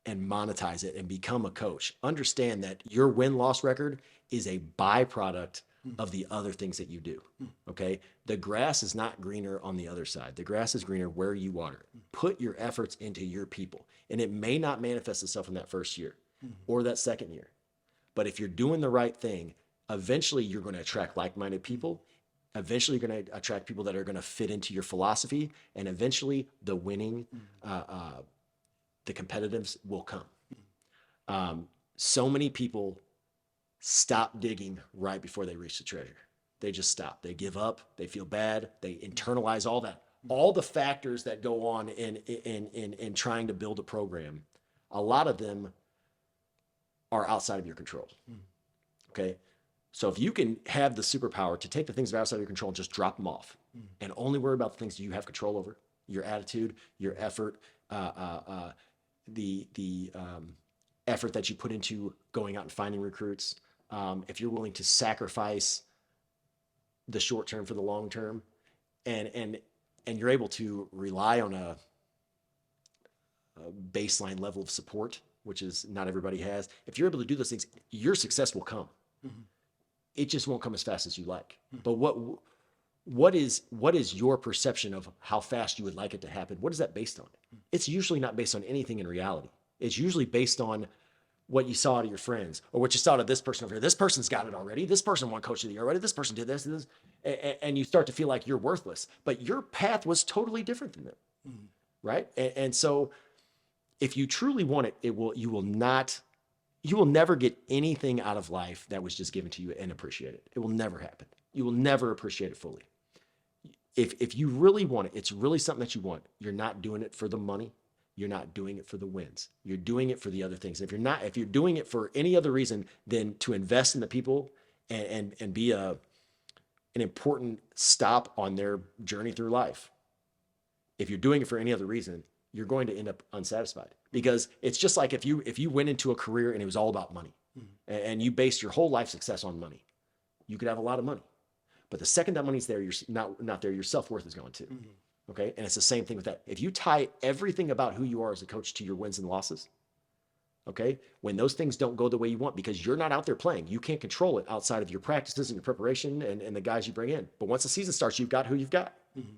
monetize it and become a coach, understand that your win-loss record is a byproduct of the other things that you do. Okay. The grass is not greener on the other side. The grass is greener where you water it. Put your efforts into your people. And it may not manifest itself in that first year or that second year. But if you're doing the right thing, eventually you're going to attract like-minded people. Eventually you're going to attract people that are going to fit into your philosophy. And eventually the winning, the competitives will come. So many people stop digging right before they reach the treasure. They just stop. They give up. They feel bad. They internalize all that. All the factors that go on in trying to build a program, a lot of them are outside of your control. Okay? So if you can have the superpower to take the things that are outside of your control and just drop them off and only worry about the things that you have control over, your attitude, your effort, the effort that you put into going out and finding recruits, if you're willing to sacrifice the short term for the long term, and you're able to rely on a baseline level of support, which is not everybody has. If you're able to do those things, your success will come. It just won't come as fast as you like. But what is your perception of how fast you would like it to happen? What is that based on? It's usually not based on anything in reality. It's usually based on what you saw out of your friends or what you saw out of this person over here. This person's got it already. This person won coach of the year already. This person did this and this. And you start to feel like you're worthless. But your path was totally different than them. Right? And so if you truly want it, you will never get anything out of life that was just given to you and appreciate it. It will never happen. You will never appreciate it fully. If you really want it, it's really something that you want. You're not doing it for the money. You're not doing it for the wins. You're doing it for the other things. If you're doing it for any other reason than to invest in the people and be an important stop on their journey through life, if you're doing it for any other reason, you're going to end up unsatisfied. Because it's just like if you went into a career and it was all about money and you based your whole life success on money, you could have a lot of money. But the second that money's there, you're not there, your self-worth is going too. Okay. And it's the same thing with that. If you tie everything about who you are as a coach to your wins and losses, okay, when those things don't go the way you want, because you're not out there playing, you can't control it outside of your practices and your preparation and the guys you bring in. But once the season starts, you've got who you've got. Mm-hmm.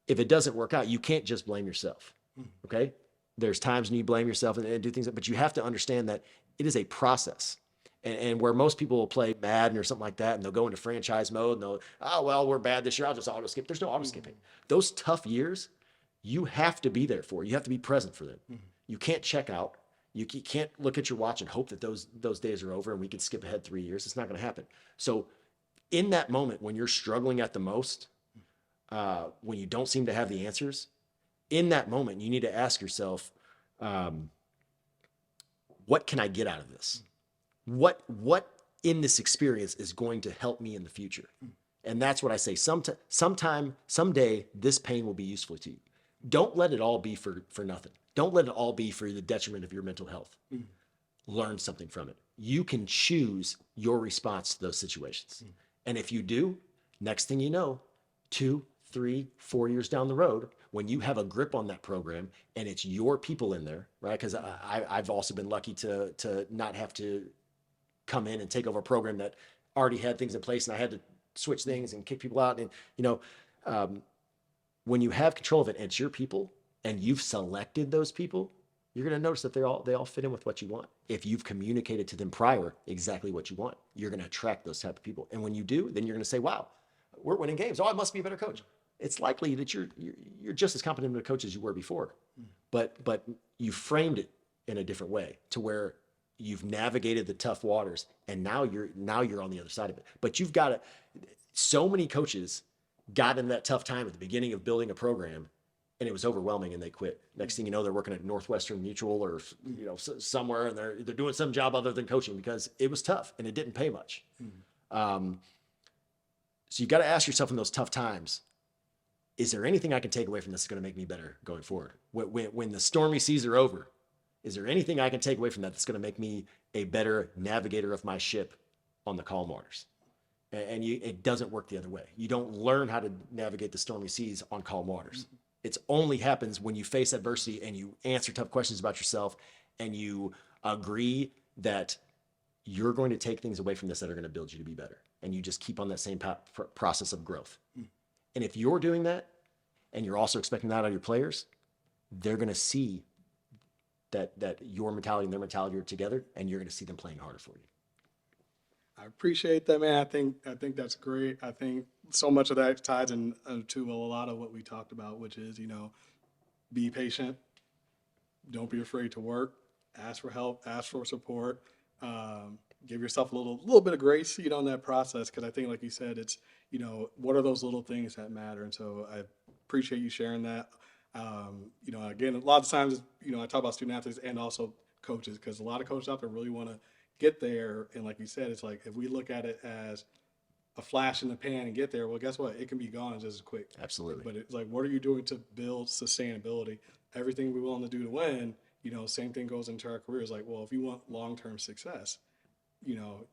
If it doesn't work out, you can't just blame yourself. Mm-hmm. Okay. There's times when you blame yourself and do things, but you have to understand that it is a process. And where most people will play Madden or something like that, and they'll go into franchise mode and they'll, oh, well, we're bad this year, I'll just auto skip. There's no auto skipping. Those tough years, you have to be there for. You have to be present for them. Mm-hmm. You can't check out. You can't look at your watch and hope that those days are over and we can skip ahead 3 years. It's not going to happen. So in that moment when you're struggling at the most, when you don't seem to have the answers, in that moment, you need to ask yourself, what can I get out of this? What in this experience is going to help me in the future? And that's what I say. Someday, this pain will be useful to you. Don't let it all be for nothing. Don't let it all be for the detriment of your mental health. Learn something from it. You can choose your response to those situations. And if you do, next thing you know, 2, 3, 4 years down the road, when you have a grip on that program and it's your people in there, right? Because I've also been lucky to not have to come in and take over a program that already had things in place, and I had to switch things and kick people out. And when you have control of it and it's your people and you've selected those people, you're going to notice that they all fit in with what you want. If you've communicated to them prior exactly what you want, you're going to attract those type of people. And when you do, then you're going to say, wow, we're winning games. Oh, I must be a better coach. It's likely that you're just as competent of a coach as you were before, but you framed it in a different way to where you've navigated the tough waters, and now you're on the other side of it. But you've got to. So many coaches got in that tough time at the beginning of building a program, and it was overwhelming, and they quit. Next thing you know, they're working at Northwestern Mutual or somewhere, and they're doing some job other than coaching because it was tough and it didn't pay much. So you got to ask yourself in those tough times, is there anything I can take away from this that's going to make me better going forward? When the stormy seas are over, is there anything I can take away from that that's going to make me a better navigator of my ship on the calm waters? And it doesn't work the other way. You don't learn how to navigate the stormy seas on calm waters. It only happens when you face adversity and you answer tough questions about yourself and you agree that you're going to take things away from this that are going to build you to be better. And you just keep on that same process of growth. And if you're doing that and you're also expecting that out of your players, they're going to see that your mentality and their mentality are together, and you're going to see them playing harder for you. I appreciate that, man. I think that's great. I think so much of that ties in to a lot of what we talked about, which is, be patient. Don't be afraid to work. Ask for help. Ask for support. Give yourself a little bit of grace, in that process. Because I think, like you said, it's, what are those little things that matter? And so I appreciate you sharing that. Again, a lot of times, I talk about student athletes and also coaches, because a lot of coaches out there really want to get there. And like you said, it's like, if we look at it as a flash in the pan and get there, well, guess what? It can be gone just as quick. Absolutely. But it's like, what are you doing to build sustainability? Everything we're willing to do to win, same thing goes into our careers. Like, well, if you want long-term success,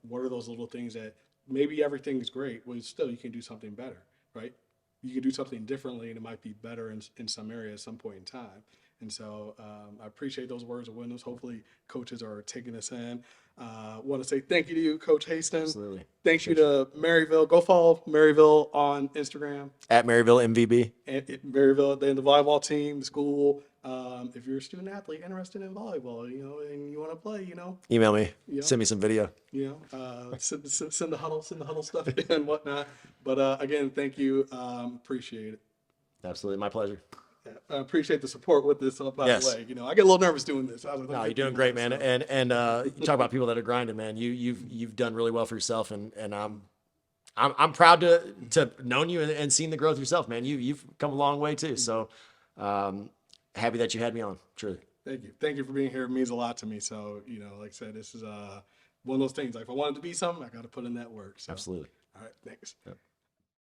what are those little things that maybe everything's great, well, still you can do something better, right? You can do something differently, and it might be better in some area at some point in time. And so I appreciate those words of wisdom. Hopefully coaches are taking this in. Want to say thank you to you, Coach Haston. Absolutely. Thank you to Maryville. Go follow Maryville on Instagram. At Maryville MVB. And Maryville, the volleyball team, the school. If you're a student athlete interested in volleyball, and you want to play, email me. Send me some video. Send the huddle stuff and whatnot. But again, thank you. Appreciate it. Absolutely, my pleasure. I appreciate the support with this, by Yes. the way. I get a little nervous doing this. No, you're doing great, man. And you talk about people that are grinding, man. You've done really well for yourself, and I'm proud to known you and seen the growth yourself, man. You've come a long way too. So happy that you had me on. Truly. Thank you for being here. It means a lot to me. So like I said, this is one of those things. Like, if I wanted to be something, I got to put in that work. So. Absolutely. All right. Thanks. Yep.